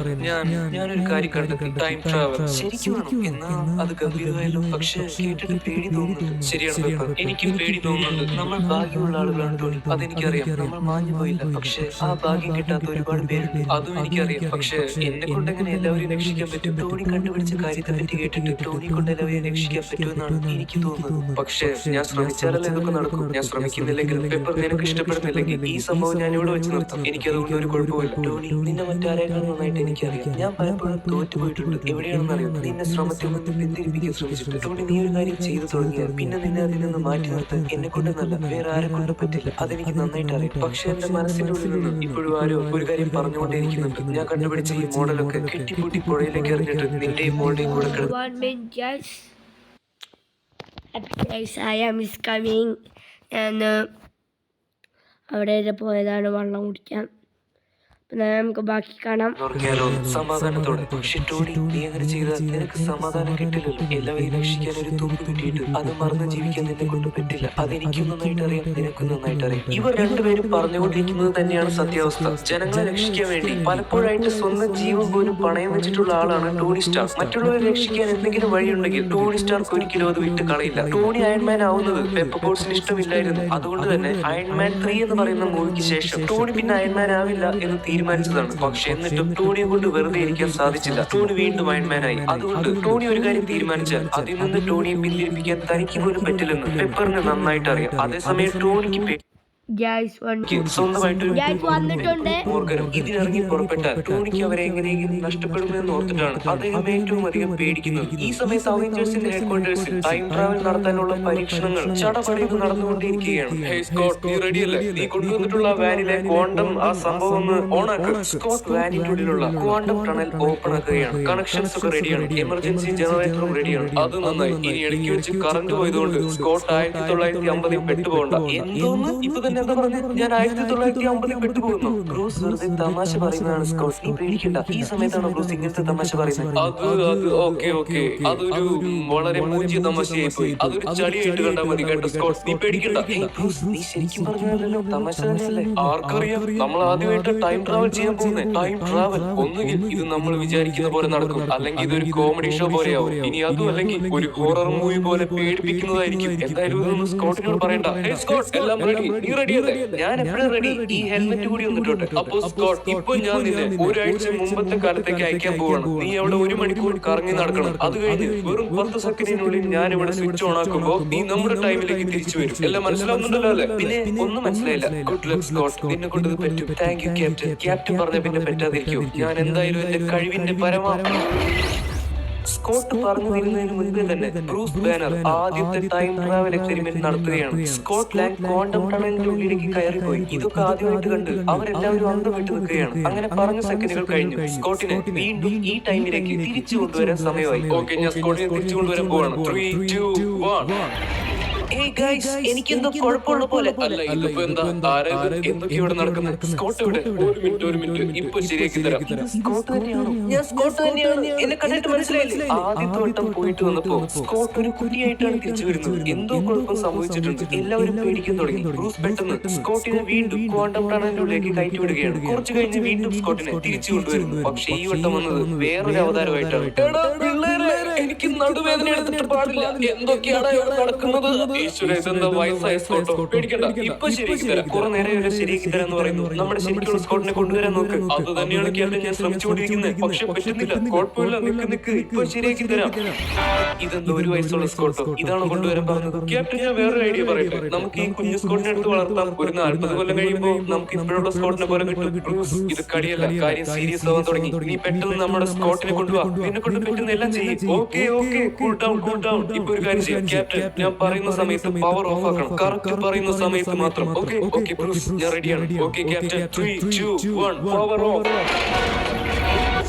ഞാനൊരു കാര്യം കണ്ടെത്തി. ടൈം ട്രാവൽ ശരിക്കുമാണോ? എന്നാ അത് ഗംഭീരമായല്ലോ. പക്ഷെ കേട്ടിട്ട് പേടി തോന്നുന്നുണ്ട്. ശരിയാണ് പെപ്പർ, എനിക്കും പേടി തോന്നുന്നുണ്ട്. നമ്മൾ ഭാഗ്യമുള്ള ആളുകളാണ് ടോണി, അതെനിക്കറിയാം. നമ്മൾ മാഞ്ഞു പോയില്ല. പക്ഷെ ആ ഭാഗ്യം കിട്ടാത്ത ഒരുപാട് പേരുണ്ട്, അതും എനിക്കറിയാം. പക്ഷെ എന്നെ കൊണ്ട് എങ്ങനെ എല്ലാവരെയും രക്ഷിക്കാൻ പറ്റും? ടോണി കണ്ടുപിടിച്ച കാര്യത്തെ പറ്റി കേട്ടിട്ട് ടോണി കൊണ്ട് എല്ലാവരെയും രക്ഷിക്കാൻ പറ്റുമെന്നാണ് എനിക്ക് തോന്നുന്നത്. പക്ഷെ ഞാൻ ശ്രമിച്ചാലല്ലേ ഇതൊക്കെ നടക്കും. ഞാൻ ശ്രമിക്കുന്നില്ലെങ്കിൽ, പെപ്പർ നിനക്ക് ഇഷ്ടപ്പെടുന്നില്ലെങ്കിൽ ഈ സംഭവം ഞാൻ ഇവിടെ വെച്ച് നിർത്തും. എനിക്കതുകൊണ്ട് ഒരു കുഴപ്പമില്ല. ടോണി, നിന്നെ മറ്റാരേക്കാളും നന്നായിട്ട് എനിക്കറിയാം. ഞാൻ പലപ്പോഴും തോറ്റുപോയിട്ടുണ്ട്. എവിടെയാണെന്ന് അറിയാം. നിന്നെ ശ്രമത്തിൽ നിന്ന് പിന്തിരിപ്പിക്കാൻ ശ്രമിച്ചിട്ട്. ടോണി, നീ ഒരു കാര്യം ചെയ്തു തുടങ്ങിയാൽ പിന്നെ നിന്നെ അതിൽ നിന്ന് മാറ്റി നിർത്താൻ എന്നെ കൊണ്ട് നല്ല വേറെ ആരെ കൊണ്ട് പറ്റില്ല. അതെനിക്ക് നന്നായിട്ട് അറിയാം. പക്ഷെ എന്റെ മനസ്സിന്റെ ഉള്ളിൽ നിന്ന് ഇപ്പോഴും ആരോ ഒരു കാര്യം പറഞ്ഞുകൊണ്ടേയിരിക്കുന്നുണ്ട്. ഞാൻ കണ്ടുപിടിച്ച ഈ മോഡലൊക്കെ കെട്ടിപ്പൂട്ടി പുഴയിലേക്ക് എറിഞ്ഞിട്ട് നിന്റെയും മോളുടെയും കൂടെ കിടന്നു. ഞാൻ അവിടെ പോയതാണ് വെള്ളം കുടിക്കാൻ. നമുക്ക് ബാക്കി കാണാം. സമാധാനത്തോടെ. പക്ഷെ ടോണി, നീ അങ്ങനെ ചെയ്താൽ നിനക്ക് സമാധാനം കിട്ടില്ലല്ലോ. എല്ലാവരെയും രക്ഷിക്കാൻ ഒരു തുമ്പ് കിട്ടിയിട്ട് അത് മറന്ന് ജീവിക്കാൻ നിന്നെ കൊണ്ട് പറ്റില്ല. അതെനിക്കും നന്നായിട്ട് അറിയാം, നിനക്കും നന്നായിട്ട് അറിയാം. ഇവർ രണ്ടുപേരും പറഞ്ഞുകൊണ്ടിരിക്കുന്നത് തന്നെയാണ് സത്യാവസ്ഥ. ജനങ്ങളെ രക്ഷിക്കാൻ വേണ്ടി പലപ്പോഴായിട്ട് സ്വന്തം ജീവൻ പോലും പണയം വെച്ചിട്ടുള്ള ആളാണ് ടോണി സ്റ്റാർക്ക്. മറ്റുള്ളവരെ രക്ഷിക്കാൻ എന്തെങ്കിലും വഴിയുണ്ടെങ്കിൽ ടോണി സ്റ്റാർക്ക് ഒരിക്കലും അത് വിട്ട് കളയില്ല. ടോണി അയൺമാൻ ആവുന്നത് പെപ്പർ പോട്ട്സിന് ഇഷ്ടമില്ലായിരുന്നു. അതുകൊണ്ട് തന്നെ അയൺമാൻ 3 എന്ന് പറയുന്ന മൂവിക്ക് ശേഷം ടോണി പിന്നെ അയൺമാൻ ആവില്ല എന്ന് തീരുമാനിച്ചതാണ്. പക്ഷെ എന്നിട്ടും ടോണിയെ കൊണ്ട് വെറുതെ ഇരിക്കാൻ സാധിച്ചില്ല. ടോണി വീണ്ടും അയൺമാനായി. അതുകൊണ്ട് ടോണി ഒരു കാര്യം തീരുമാനിച്ചാൽ അതിൽ നിന്ന് ടോണിയെ പിന്തിരിപ്പിക്കാൻ തനിക്ക് പോലും പറ്റില്ലെന്ന് പെപ്പറിന് നന്നായിട്ട് അറിയാം. അതേസമയം ടോണിക്ക് മോർഗനും ഇതിനിറങ്ങി പുറപ്പെട്ടാൽ ടോണിക്ക് അവരെ എങ്ങനെയെങ്കിലും നഷ്ടപ്പെടുമെന്ന് ഓർത്തിട്ടാണ് അദ്ദേഹം ഏറ്റവും അധികം പേടിക്കുന്നത്. ഈ സമയത്ത് അവഞ്ചേഴ്സിന്റെ ഹെഡ്ക്വാർട്ടേഴ്സിൽ ടൈം ട്രാവൽ നടത്താനുള്ള പരീക്ഷണങ്ങൾ ചടപടയിൽ നടന്നുകൊണ്ടിരിക്കുകയാണ്. നീ റെഡിയല്ലേ? നീ കൊണ്ടുവന്നിട്ടുള്ള വാനിലെ ക്വാണ്ടം ആ സംഭവം ഒന്ന് ഓണാക്കുക. സ്കോട്ട് വാനിന്റെ ഉള്ളിലുള്ള ക്വാണ്ടം ടണൽ ഓപ്പൺ ആക്കുകയാണ്. കണക്ഷൻസ് ഒക്കെ റെഡിയാണ്. എമർജൻസി ജനറേറ്ററും റെഡിയാണ്. അത് നന്നായി. ഇനി ഇടയ്ക്ക് വെച്ച് കറണ്ട് പോയതുകൊണ്ട് സ്കോട്ട് 1950 പെട്ടുപോകണ്ട. എന്തോന്ന് ഇപ്പൊ തന്നെ എന്താ പറഞ്ഞത്? ഞാൻ 1950 പെട്ടുപോകുന്നു. ബ്രൂസ് വെറുതെ തമാശ പറയുന്നതാണ് സ്കോട്ട്, നീ പേടിക്കണ്ട. ഈ സമയത്താണ് ബ്രൂസ് ഇങ്ങനത്തെ തമാശ പറയുന്നത്. അത് ഓക്കെ ഓക്കെ, അതൊരു വളരെ മൂഞ്ചിയ തമാശയായി പോയി. അതൊരു ചളിയായിട്ട് കണ്ടാൽ മതി കേട്ടോ സ്കോട്ട്, നീ പേടിക്കണ്ട. ബ്രൂസ്, നീ ശരിക്കും പറഞ്ഞല്ലോ തമാശ തന്നെയല്ലേ? ആർക്കറിയാം, നമ്മൾ ആദ്യമായിട്ട് ടൈം ട്രാവൽ ചെയ്യാൻ പോകുന്നത്. ടൈം ട്രാവൽ ഒന്നുകിൽ ഇത് നമ്മൾ വിചാരിക്കുന്ന പോലെ നടക്കും, അല്ലെങ്കിൽ ഇതൊരു കോമഡി ഷോ പോലെയാവും. ഇനി അതും അല്ലെങ്കിൽ ഒരു ഹൊറർ മൂവി പോലെ പേടിപ്പിക്കുന്നതായിരിക്കും. എന്തായാലും ഇതൊന്നും സ്കോട്ടിനോട് പറയണ്ട. ഹേയ് സ്കോട്ട്, എല്ലാം റെഡി? നീ റെഡിയല്ലേ? ഞാൻ എപ്പോഴും റെഡി. ഈ ഹെൽമെറ്റ് കൂടി വന്നിട്ടുണ്ട്. അപ്പൊ സ്കോട്ട്, ഇപ്പൊ ഞാൻ നിന്നെ ഒരാഴ്ച മുമ്പത്തെ കാലത്തേക്ക് അയക്കാൻ പോവാണ്. നീ അവിടെ 1 മണിക്കൂർ കറങ്ങി നടക്കണം. അത് കഴിഞ്ഞ് വെറും 10 സെക്കൻഡിനുള്ളിൽ ഞാൻ ഇവിടെ സ്വിച്ച് ഓൺ ആക്കുമ്പോ നീ നമ്മുടെ ടൈമിലേക്ക് തിരിച്ചു വരും. എല്ലാം മനസ്സിലാവുന്നുണ്ടല്ലോ അല്ലേ? പിന്നെ ഒന്നും മനസ്സിലായില്ല. ഗുഡ് ലക്ക് സ്കോട്ട്, നിന്നെ കൊണ്ട് ഇത് പറ്റും. Thank you captain. ക്യാപ്റ്റൻ പറഞ്ഞ പിന്നെ പറ്റാതിരിക്കൂ. ഞാൻ എന്തായാലും എന്റെ കഴിവിന്റെ സ്കോട്ട് പറഞ്ഞു തരുന്നതിന് മുൻപേ തന്നെ ബ്രൂസ് ബാനർ ആദ്യത്തെ ടൈം ട്രാവൽ എക്സ്പെരിമെന്റ് നടത്തുകയാണ്. സ്കോട്ട്ലാൻഡ് ക്വാണ്ടം ടണലിന്റെ ഉള്ളിലേക്ക് കയറിപ്പോയി. ഇതൊക്കെ ആദ്യമായിട്ട് കണ്ട് അവരെല്ലാവരും അന്തം വിട്ടു നിൽക്കുകയാണ്. അങ്ങനെ പറഞ്ഞ സെക്കൻഡുകൾ കഴിഞ്ഞു. സ്കോട്ടിനെ വീണ്ടും ഈ ടൈമിലേക്ക് തിരിച്ചു കൊണ്ടുവരാൻ സമയമായി. ഓക്കെ, ഞാൻ സ്കോട്ടിനെ തിരിച്ചു കൊണ്ടുവരാൻ പോവാണ്. 3, 2, 1. എനിക്കെന്തോ കുഴപ്പമുള്ള പോലെ. അല്ല, ഇതിപ്പോ എന്താ? എന്തൊക്കെ ഇവിടെ നടക്കുന്നത്? സ്കോട്ട് ഇവിടെ. ഒരു മിനിറ്റ്, ഇപ്പൊ ശരിയാക്കി തരാം. സ്കോട്ട് തന്നെയാണോ? ഞാൻ സ്കോട്ട് തന്നെയാണ്. എന്നെ കണ്ടിട്ട് മനസ്സിലായില്ലേ? ആദ്യത്തെ വട്ടം പോയിട്ട് വന്നപ്പോ സ്കോട്ട് ഒരു കുട്ടിയായിട്ടാണ് തിരിച്ചു വരുന്നത്. എന്തോ കുഴപ്പം സംഭവിച്ചിട്ടുണ്ട്. എല്ലാവരും പേടിക്കാൻ തുടങ്ങി. ബ്രൂസ് പെട്ടെന്ന് സ്കോട്ടിനെ വീണ്ടും ക്വാണ്ടം ടണലിന്റെ ഉള്ളിലേക്ക് കയറ്റി വിടുകയാണ്. കുറച്ചു കഴിഞ്ഞ് വീണ്ടും സ്കോട്ടിനെ തിരിച്ചു കൊണ്ടുവരുന്നു. പക്ഷെ ഈ വട്ടം വന്നത് വേറൊരു അവതാരമായിട്ടാണ്. എനിക്ക് നടുവേദന എടുത്തിട്ട് പാടില്ല. എന്തൊക്കെയാണ് ഇവിടെ നടക്കുന്നത്? വയസ്സായ സ്കോട്ടോ, പേടിക്കണ്ട, ഇപ്പൊ ശരിയാക്കി തരാം. കുറെ നേരം വരെ ശരിയാക്കി തരാം എന്ന് പറയുന്നു. നമ്മുടെ ശരിക്കുള്ള സ്കോട്ടിനെ കൊണ്ടുവരാൻ നോക്ക്. അത് തന്നെയാണ് ക്യാപ്റ്റൻ ഞാൻ ശ്രമിച്ചുകൊണ്ടിരിക്കുന്നത്. പക്ഷെ പറ്റുന്നില്ല. കുഴപ്പമില്ല, നിക്ക്, ഇപ്പൊ ശരിയാക്കി തരാം. ഇതെന്തോ 1 വയസ്സുള്ള സ്കോട്ടോ? ഇതാണ് കൊണ്ടുവരാൻ പറഞ്ഞത്. ക്യാപ്റ്റൻ, ഞാൻ വേറൊരു ഐഡിയ പറയട്ടെ. നമുക്ക് ഈ കുഞ്ഞു സ്കോട്ടിനെ എടുത്ത് വളർത്താം. ഒരു 40 കൊല്ലം കഴിയുമ്പോൾ നമുക്ക് ഇപ്പോഴുള്ള സ്കോട്ടിനെ പോലെ കിട്ടും. ബ്രൂസ്, ഇത് കളിയല്ല, കാര്യം സീരിയസ് ആവാൻ തുടങ്ങി. നീ പെട്ടെന്ന് നമ്മുടെ സ്കോട്ടിനെ കൊണ്ടുപോവാ. നിന്നെ കൊണ്ട് പറ്റുന്ന എല്ലാം ചെയ്യും. Okay, cool down. ഇപ്പൊ ഒരു കാര്യം ചെയ്യാം ക്യാപ്റ്റൻ, ഞാൻ പറയുന്ന സമയത്ത് പവർ ഓഫ് ആക്കണം. കറക്റ്റ് പറയുന്ന സമയത്ത് മാത്രം. ഓക്കെ ബ്രൂസ്, ഞാൻ റെഡിയാണ്. Okay captain, 3, 2, 1, power of.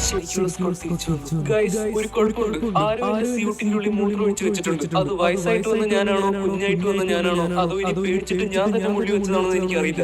ശരിക്കുള്ള സ്കോട്ട് തിരിച്ചു വന്നു. ഗൈസ്, ഒരു കുഴപ്പമുണ്ട്. ആരോ എന്റെ സ്യൂട്ടിന്റെ ഉള്ളിൽ മൂത്രം ഒഴിച്ചു വെച്ചിട്ടുണ്ട്. അത് വയസ്സായിട്ട് വന്ന ഞാനാണോ, കുഞ്ഞായിട്ട് വന്ന ഞാനാണോ, അതോ ഇനി പേടിച്ചിട്ട് ഞാൻ തന്നെ മുള്ളി വെച്ചതാണോ എന്ന് എനിക്കറിയില്ല.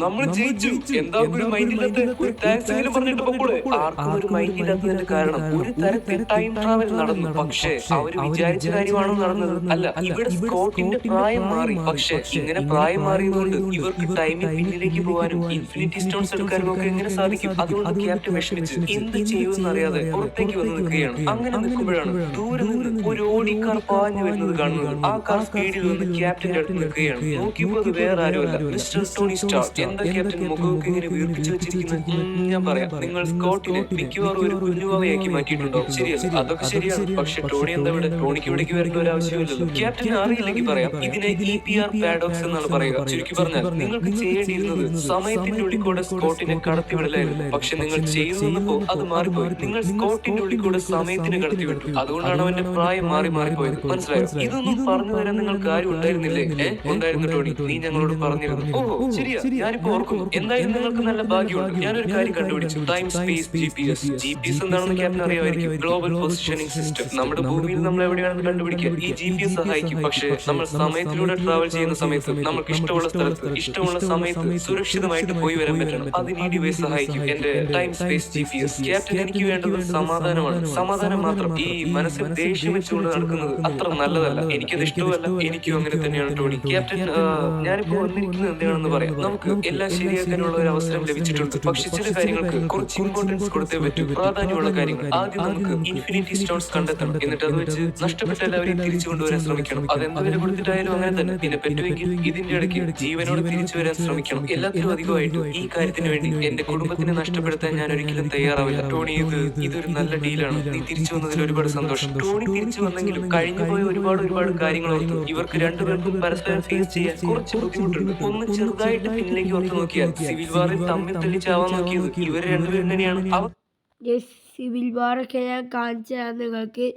നമ്മൾ ജയിച്ചു. എന്താ ഒരു മൈൻഡില്ലാത്ത? ഒരു താങ്ക്സ് എങ്കിലും പറഞ്ഞിട്ട് പോകൂടെ? ആർക്കും ഒരു മൈൻഡില്ലാത്തതിന്റെ കാരണം ഒരു തരത്തിൽ ടൈം ട്രാവൽ നടന്നു. പക്ഷേ അവര് വിചാരിച്ച കാര്യമാണോ നടന്നത്? അല്ല, ഇവിടെ സ്കോട്ടിന്റെ പ്രായം മാറി. പക്ഷെ ഇങ്ങനെ പ്രായം മാറിയതുകൊണ്ട് ഇവർക്ക് ടൈമിൽ പിന്നിലേക്ക് പോകാനും ഇൻഫിനിറ്റി സ്റ്റോൺസ് എടുക്കാനും ഒക്കെ എങ്ങനെ സാധിക്കും? അതുകൊണ്ട് ക്യാപ്റ്റൻ വിഷമിച്ച് എന്ത് ചെയ്യുമെന്ന് അറിയാതെ പുറത്തേക്ക് വന്ന് നിൽക്കുകയാണ്. അങ്ങനെ നിൽക്കുമ്പോഴാണ് ദൂരെ നിന്ന് ഒരു ഓടിക്കാർ പാഞ്ഞു വരുന്നത് കാണുന്നത്. ആ കാർ സ്പീഡിൽ വന്ന് ക്യാപ്റ്റന്റെ അടുത്ത് നിൽക്കുകയാണ്. നോക്കിയപ്പോൾ അത് വേറെ ആരുമല്ല, മിസ്റ്റർ ടോണി സ്റ്റാർക്ക്. എന്താ ക്യാപ്റ്റൻ മുഖമൊക്കെ ഇങ്ങനെ വീർപ്പിച്ചു വെച്ചിരിക്കുന്നത്? ഞാൻ പറയാം, നിങ്ങൾ സ്കോട്ടിനെ മിക്കവാറും ഒരു കുഞ്ഞുവാവയാക്കി മാറ്റിയിട്ടുണ്ടോ? ശരിയല്ല, അതൊക്കെ ശരിയാണ്. പക്ഷെ ടോണി എന്താ ഇവിടെ? ടോണിക്ക് ഇവിടേക്ക് വരേണ്ട ഒരു ആവശ്യമില്ലല്ലോ. ക്യാപ്റ്റൻ അറിയില്ലെങ്കിൽ പറയാം, ഇതിനെ EPR പാഡോക്സ് എന്നാണ് പറയുക. ചുരുക്കി പറഞ്ഞാൽ നിങ്ങൾക്ക് ചെയ്യേണ്ടിയിരുന്നത് സമയത്തിന്റെ ഉള്ളിൽ കൂടെ സ്കോട്ടിനെ കടത്തിവിടലായിരുന്നു. പക്ഷെ നിങ്ങൾ ചെയ്യുന്നപ്പോ അത് മാറിപ്പോയി. നിങ്ങൾ സ്കോട്ടിന്റെ ഉള്ളിൽ കൂടെ സമയത്തിന് കടത്തിവിട്ടു. അതുകൊണ്ടാണ് അവന്റെ പ്രായം മാറിപ്പോയത്. മനസ്സിലായോ? ഇതൊന്നും പറഞ്ഞു തരാൻ നിങ്ങൾക്ക് ആരും ഉണ്ടായിരുന്നില്ലേ? ഉണ്ടായിരുന്നു ടോണി, നീ ഞങ്ങളോട് പറഞ്ഞിരുന്നു. ഓഹോ ശരിയാ, ഞാനിപ്പോ ഓർക്കുന്നു. എന്തായാലും നിങ്ങൾക്ക് നല്ല ഭാഗ്യമുണ്ട്. ഞാനൊരു കാര്യം കണ്ടുപിടിച്ചു. ടൈം സ്പേസ് GPS എന്താണെന്ന് ക്യാപ്റ്റൻ അറിയാമായിരിക്കും. Global positioning system. നമ്മുടെ ഭൂമിയിൽ നമ്മൾ എവിടെയാണെന്ന് കണ്ടുപിടിക്കാൻ ഈ GPS സഹായിക്കും. പക്ഷേ നമ്മൾ സമയത്തിലൂടെ ട്രാവൽ ചെയ്യുന്ന സമയത്ത് നമുക്ക് ഇഷ്ടമുള്ള സ്ഥലത്ത് ഇഷ്ടമുള്ള സമയത്ത് സുരക്ഷിതമായിട്ട് പോയി വരാൻ പറ്റണം. അതിന് ഈ ഡിവൈസ് സഹായിക്കും. എന്റെ ടൈം സ്പേസ് GPS. ക്യാപ്റ്റൻ, എനിക്ക് വേണ്ടത് സമാധാനമാണ്. സമാധാനം മാത്രം. ഈ മനസ്സിൽ ദേഷ്യം വെച്ചുകൊണ്ട് നടക്കുന്നത് അത്ര നല്ലതല്ല. എനിക്കത് ഇഷ്ടമല്ല. എനിക്കും അങ്ങനെ തന്നെയാണ് ടോണി. ക്യാപ്റ്റൻ, ഞാനിപ്പോ വന്നിരിക്കുന്നത് എന്താണെന്ന് പറയാം. നമുക്ക് എല്ലാം ശരിയാക്കാനുള്ള ഒരു അവസരം ലഭിച്ചിട്ടുണ്ട്. പക്ഷെ ചില കാര്യങ്ങൾക്ക് കുറച്ച് ഇമ്പോർട്ടൻസ് കൊടുത്തേ പറ്റൂ. പ്രാധാന്യമുള്ള കാര്യങ്ങൾ. ആദ്യം നമുക്ക് ഇൻഫിനിറ്റി സ്റ്റോൺസ് കണ്ടെത്തണം. എന്നിട്ട് അത് വെച്ച് നഷ്ടപ്പെട്ട എല്ലാവരെയും തിരിച്ചു കൊണ്ടുവരാൻ ശ്രമിക്കണം. അതെന്ത് വില കൊടുത്തിട്ടായാലും അങ്ങനെ തന്നെ. പിന്നെ പറ്റുമെങ്കിൽ ഇതിന്റെ ഇടയ്ക്ക് ജീവനോട് തിരിച്ചു വരാൻ ശ്രമിക്കണം. എല്ലാത്തിനും അധികമായിട്ട് ഈ കാര്യത്തിന് വേണ്ടി എന്റെ കുടുംബത്തിനെ നഷ്ടപ്പെടുത്താൻ ഞാൻ ഒരിക്കലും തയ്യാറാവില്ല. ടോണി, ഇതൊരു നല്ല ഡീലാണ്. നീ തിരിച്ചു വന്നതിൽ ഒരുപാട് സന്തോഷം. ടോണി തിരിച്ചു വന്നെങ്കിലും കഴിഞ്ഞുപോയ ഒരുപാട് കാര്യങ്ങൾ ഓർത്ത് ഇവർക്ക് രണ്ടുപേർക്കും പരസ്പരം ഫേസ് ചെയ്യാൻ കുറച്ച് ബുദ്ധിമുട്ടുണ്ട്. ഒന്ന് ചെറുതായിട്ട് പിന്നിലേക്ക് ഓർത്ത് നോക്കിയാൽ സിവിൽ വാറിൽ തമ്മിൽ തല്ലിച്ചാവാൻ നോക്കിയത് ഇവർ രണ്ടുപേരും തന്നെയാണ്. സിവിൽ വാറൊക്കെ ഞാൻ കാണിച്ചു തരാം നിങ്ങൾക്ക്.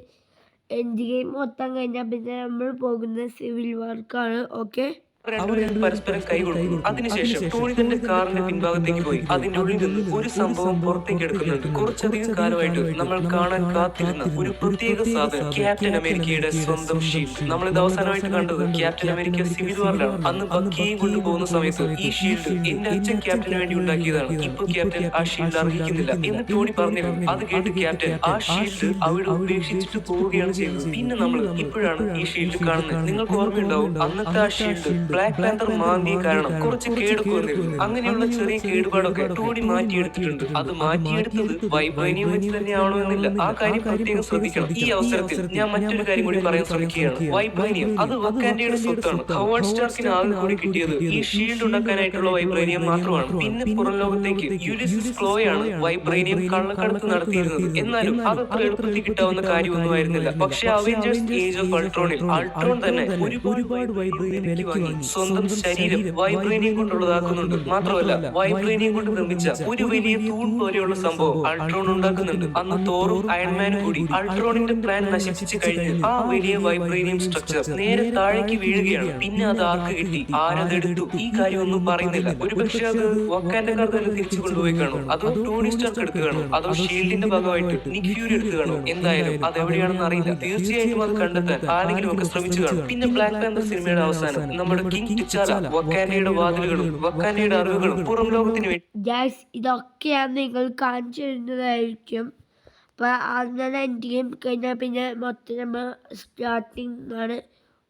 എൻഡ് ഗെയിം മൊത്തം കഴിഞ്ഞാൽ പിന്നെ നമ്മൾ പോകുന്നത് സിവിൽ വാർക്കാണ്. ഓക്കെ. രണ്ടുപേരും പരസ്പരം കൈ കൊടുക്കുന്നു. അതിനുശേഷം ടോണി തന്റെ കാറിന്റെ പിൻഭാഗത്തേക്ക് പോയി അതിന്റെ ഉള്ളിൽ നിന്ന് ഒരു സംഭവം പുറത്തേക്ക് എടുക്കുന്നുണ്ട്. കുറച്ചധികം കാലമായിട്ട് നമ്മൾ കാണാൻ കാത്തിരുന്ന ഒരു പ്രത്യേക സാധനം, ക്യാപ്റ്റൻ അമേരിക്കയുടെ സ്വന്തം ഷീൽഡ്. നമ്മളിത് അവസാനമായിട്ട് കണ്ടത് ക്യാപ്റ്റൻ അമേരിക്ക സിവിൽ വാറിലാണ്. അന്ന് ബക്കിയെയും കൊണ്ടുപോകുന്ന സമയത്ത് ഈ ഷീൽഡ് എന്റെ അച്ഛൻ ക്യാപ്റ്റന് വേണ്ടി ഉണ്ടാക്കിയതാണ്, ഇപ്പൊ ക്യാപ്റ്റൻ ആ ഷീൽഡ് അർഹിക്കുന്നില്ല എന്ന് ടോണി പറഞ്ഞിരുന്നു. അത് കേട്ട് ക്യാപ്റ്റൻ ആ ഷീൽഡ് അവിടെ ഉപേക്ഷിച്ചിട്ട് പോവുകയാണ് ചെയ്തത്. പിന്നെ നമ്മൾ ഇപ്പോഴാണ് ഈ ഷീൽഡ് കാണുന്നത്. നിങ്ങൾക്ക് ഓർമ്മയുണ്ടാവും, അന്നത്തെ ആ ഷീൽഡ് ബ്ലാക്ക് പാന്തർ മാന്തിയ കാരണം കുറച്ച് കേടൊക്കെ വന്നിരുന്നു. അങ്ങനെയുള്ള ചെറിയ കേടുപാടൊക്കെ ടോണി മാറ്റിയെടുത്തിട്ടുണ്ട്. അത് മാറ്റിയെടുത്തത് വൈബ്രേനിയം വെച്ച് തന്നെയാണോ എന്നില്ല, ആ കാര്യം പ്രത്യേകം ശ്രദ്ധിക്കണം. ഈ അവസരത്തിൽ ഞാൻ മറ്റൊരു കാര്യം കൂടി പറയാൻ ശ്രമിക്കുകയാണ്. വൈബ്രേനിയം അത് വക്കാൻഡയുടെ സ്വത്താണ്. ഹോവാർഡ് സ്റ്റാർക്കിന് ആകെ കൂടി കിട്ടിയത് ഈ ഷീൽഡ് ഉണ്ടാക്കാനായിട്ടുള്ള വൈബ്രേനിയം മാത്രമാണ്. പിന്നെ പുറം ലോകത്തേക്ക് യുലിസിസ് ക്ലോയാണ് വൈബ്രേനിയം കള്ളക്കടത്ത് നടത്തിയിരുന്നത്. എന്നാലും അത് അത്ര എളുപ്പത്തിൽ കിട്ടാവുന്ന കാര്യമൊന്നും ആയിരുന്നില്ല. പക്ഷെ അവെഞ്ചേഴ്സ് ഏജ് ഓഫ് അൾട്രോണിൽ അൾട്രോൺ തന്നെ ഒരുപാട് വൈബ്രേനിയം വിലയ്ക്ക് വാങ്ങി സ്വന്തം ശരീരം വൈബ്രേനിയം കൊണ്ടുള്ളതാക്കുന്നുണ്ട്. മാത്രമല്ല വൈബ്രേനിയം കൊണ്ട് നിർമ്മിച്ച ഒരു വലിയ തൂൺ പോലെയുള്ള സംഭവം അൾട്രോൺ ഉണ്ടാക്കുന്നുണ്ട്. അന്ന് തോറും അയൺമാനും കൂടി അൾട്രോണിന്റെ പ്ലാൻ നശിപ്പിച്ചു കഴിഞ്ഞ് ആ വലിയ വൈബ്രേനിയം സ്ട്രക്ചർ നേരെ താഴേക്ക് വീഴുകയാണ്. പിന്നെ അത് ആർക്ക് കിട്ടി, ആരതെടുത്തു, ഈ കാര്യമൊന്നും പറയുന്നില്ല. ഒരുപക്ഷെ അത് വക്കാൻഡക്കാർ തന്നെ തിരിച്ചു കൊണ്ടുപോയി കാണും, അതോ ടോണി സ്റ്റാർക്ക് എടുക്കുകയാണോ, അതോ ഷീൽഡിന്റെ ഭാഗമായിട്ട് നിക് ഫ്യൂരി എടുക്കുകയാണോ. എന്തായാലും അതെവിടെയാണെന്ന് അറിയില്ല. തീർച്ചയായിട്ടും അത് കണ്ടെത്താൻ ആരെങ്കിലും ഒക്കെ ശ്രമിച്ചു കാണും. പിന്നെ ബ്ലാക്ക് പാന്തർ സിനിമയുടെ അവസാനം നമ്മുടെ കിങ് ടിച്ചാല വക്കാൻഡയുടെ വാതിലുകളും വക്കാൻഡയുടെ അറിവുകളും പുറം ലോകത്തിന് വേണ്ടി ഇതൊക്കെയാണ് നിങ്ങൾ കാണിച്ചു തരുന്നതായിരിക്കും. അപ്പോൾ അങ്ങനെ എൻ്റെ ഗെയിം കഴിഞ്ഞാൽ പിന്നെ മൊത്തം നമ്മൾ സ്റ്റാർട്ടിങ് ആണ്.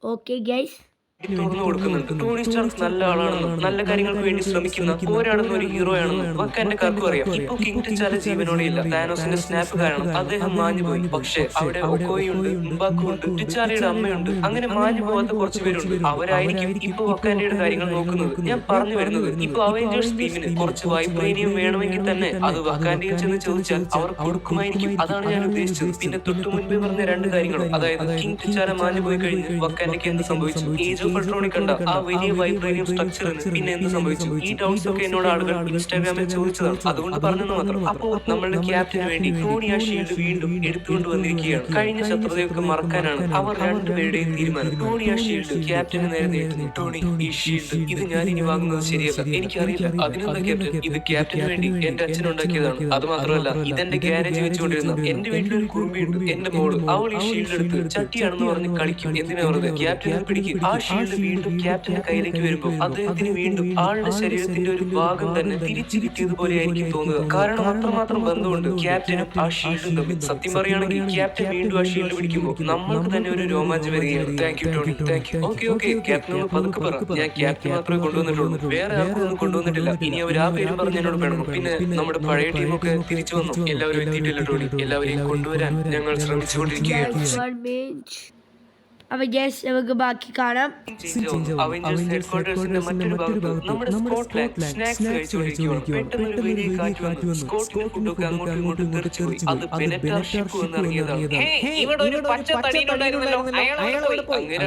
ഓക്കെ ഗൈസ്, തുറന്നു കൊടുക്കുന്നുണ്ട്. ടോണി സ്റ്റാർക്ക് നല്ല ആളാണെന്നും നല്ല കാര്യങ്ങൾക്ക് വേണ്ടി ശ്രമിക്കുന്ന പോരാടുന്ന ഒരു ഹീറോ ആണെന്നും വക്കാൻഡക്കാർക്കും അറിയാം. ഇപ്പൊ കിങ് ടിച്ചാല ജീവനോടെ ഇല്ല. താനോസിന്റെ സ്നാപ്പ് കാരണം അദ്ദേഹം മാഞ്ഞുപോയി. പക്ഷെ അവിടെ ഒക്കോയുണ്ട്, മുംബാക്കുണ്ട്, ടിച്ചാലയുടെ അമ്മയുണ്ട്. അങ്ങനെ മാഞ്ഞു പോകാത്ത കുറച്ചു പേരുണ്ട്. അവരായിരിക്കും ഇപ്പൊ വക്കാൻഡയുടെ കാര്യങ്ങൾ നോക്കുന്നത്. ഞാൻ പറഞ്ഞു വരുന്നത്, ഇപ്പൊ അവെഞ്ചേഴ്സ് ടീമിന് കുറച്ച് വൈബ്രേനിയം വേണമെങ്കിൽ തന്നെ അത് വക്കാൻഡയിൽ ചെന്ന് ചോദിച്ചാൽ അവർ കൊടുക്കുമായിരിക്കും. അതാണ് ഞാൻ ഉദ്ദേശിച്ചത്. പിന്നെ തൊട്ടു മുൻപേ പറഞ്ഞ രണ്ട് കാര്യങ്ങളും, അതായത് കിങ് ടിച്ചാല മാഞ്ഞു പോയി കഴിഞ്ഞ് വക്കാൻഡയ്ക്ക് എന്ത് സംഭവിച്ചു, ഏജ് അൾട്രോണിൽ കണ്ട ആ വലിയ വൈബ്രേനിയം സ്ട്രക്ചറിന് പിന്നെ എന്ത് സംഭവിച്ചു, ഈ ഡൗട്ട്സ് ഒക്കെ എന്നോട് ആളുകൾ ഇൻസ്റ്റാഗ്രാമിൽ ചോദിച്ചതാണ്. അതുകൊണ്ട് പറഞ്ഞെന്ന് മാത്രം. അപ്പോൾ നമ്മളുടെ ക്യാപ്റ്റന് വേണ്ടി ടോണി ആ ഷീൽഡ് വീണ്ടും എടുത്തുകൊണ്ട് വന്നിരിക്കുകയാണ്. കഴിഞ്ഞ ശത്രുതയൊക്കെ മറക്കാനാണ് അവർ രണ്ടുപേരുടെയും തീരുമാനം. ടോണി ആ ഷീൽഡ് ക്യാപ്റ്റന് നേരെ നീട്ടുന്നു. ടോണി, ഈ ഷീൽഡ് ഇത് ഞാൻ ഇനി വാങ്ങുന്നത് ശരിയല്ല, എനിക്കറിയില്ല. അതിനെന്താ ക്യാപ്റ്റൻ, ഇത് ക്യാപ്റ്റന് വേണ്ടി എന്റെ അച്ഛൻ ഉണ്ടാക്കിയതാണ്. അത് മാത്രമല്ല ഇതെന്റെ ഗ്യാരേജ് വെച്ചുകൊണ്ടിരുന്ന എന്റെ വീട്ടിലൊരു കുറുമ്പിയുണ്ട്, എന്റെ മോള്. അവൾ ഈ ഷീൽഡ് എടുത്ത് ചട്ടിയാണെന്ന് പറഞ്ഞ് കളിക്കും. എന്തിനാ വെറുതെ ക്യാപ്റ്റനെ പിടിക്കും. ആ ഷീൽഡ് വീണ്ടും ക്യാപ്റ്റന്റെ കയ്യിലേക്ക് വരുമ്പോൾ അദ്ദേഹത്തിന് വീണ്ടും ആളുടെ ശരീരത്തിന്റെ ഒരു ഭാഗം തന്നെ തിരിച്ചു കിട്ടിയതുപോലെ ആയിരിക്കും തോന്നുക. കാരണം അത്രമാത്രം ബന്ധമുണ്ട് ക്യാപ്റ്റനും ആ ഷീൽഡും തമ്മിൽ. സത്യം പറയുകയാണെങ്കിൽ ക്യാപ്റ്റൻ വീണ്ടും ആ ഷീൽഡ് പിടിക്കുമ്പോൾ നമ്മൾക്ക് തന്നെ ഒരു രോമാഞ്ചം വരികയാണ്. Thank you Tony, thank you. Okay captain ഒന്ന് പതുക്കെ പറ. ഞാൻ ക്യാപ്റ്റൻ മാത്രമേ കൊണ്ടുവന്നിട്ടുള്ളൂ, വേറെ ആർക്കും ഒന്നും കൊണ്ടുവന്നിട്ടില്ല. ഇനി അവർ ആ പേരും പറഞ്ഞ് എന്നോട് വേണം. പിന്നെ നമ്മുടെ പഴയ ടീമൊക്കെ തിരിച്ചു വന്നു. എല്ലാവരും എത്തിയിട്ടില്ല ടോണി. എല്ലാവരെയും കൊണ്ടുവരാൻ ഞങ്ങൾ ശ്രമിച്ചുകൊണ്ടിരിക്കുകയാണ്. അപ്പോൾ ഗൈസ് നമുക്ക് ബാക്കി കാണാം. അവെഞ്ചേഴ്സ് ഹെഡ്ക്വാർട്ടേഴ്സിന്റെ മറ്റൊരു ഭാഗത്ത് നമ്മുടെ സ്കോട്ട്ലാൻഡ് സ്നാക്സ് കഴിച്ചുകൊണ്ടിരിക്കുകയാണ്. പെട്ടെന്ന് ഒരു വലിയ കാറ്റ് വന്നു. സ്കോട്ടിന്റെ ഫുഡൊക്കെ അങ്ങോട്ടും ഇങ്ങോട്ടും തെറിച്ചുപോയി. അത് ബെനറ്റാർ ഷിപ്പ് എന്നിറങ്ങിയതാണ്. ഇവിടെ ഒരു പച്ച തടിയിലുണ്ടായിരുന്നല്ലോ, അങ്ങനെ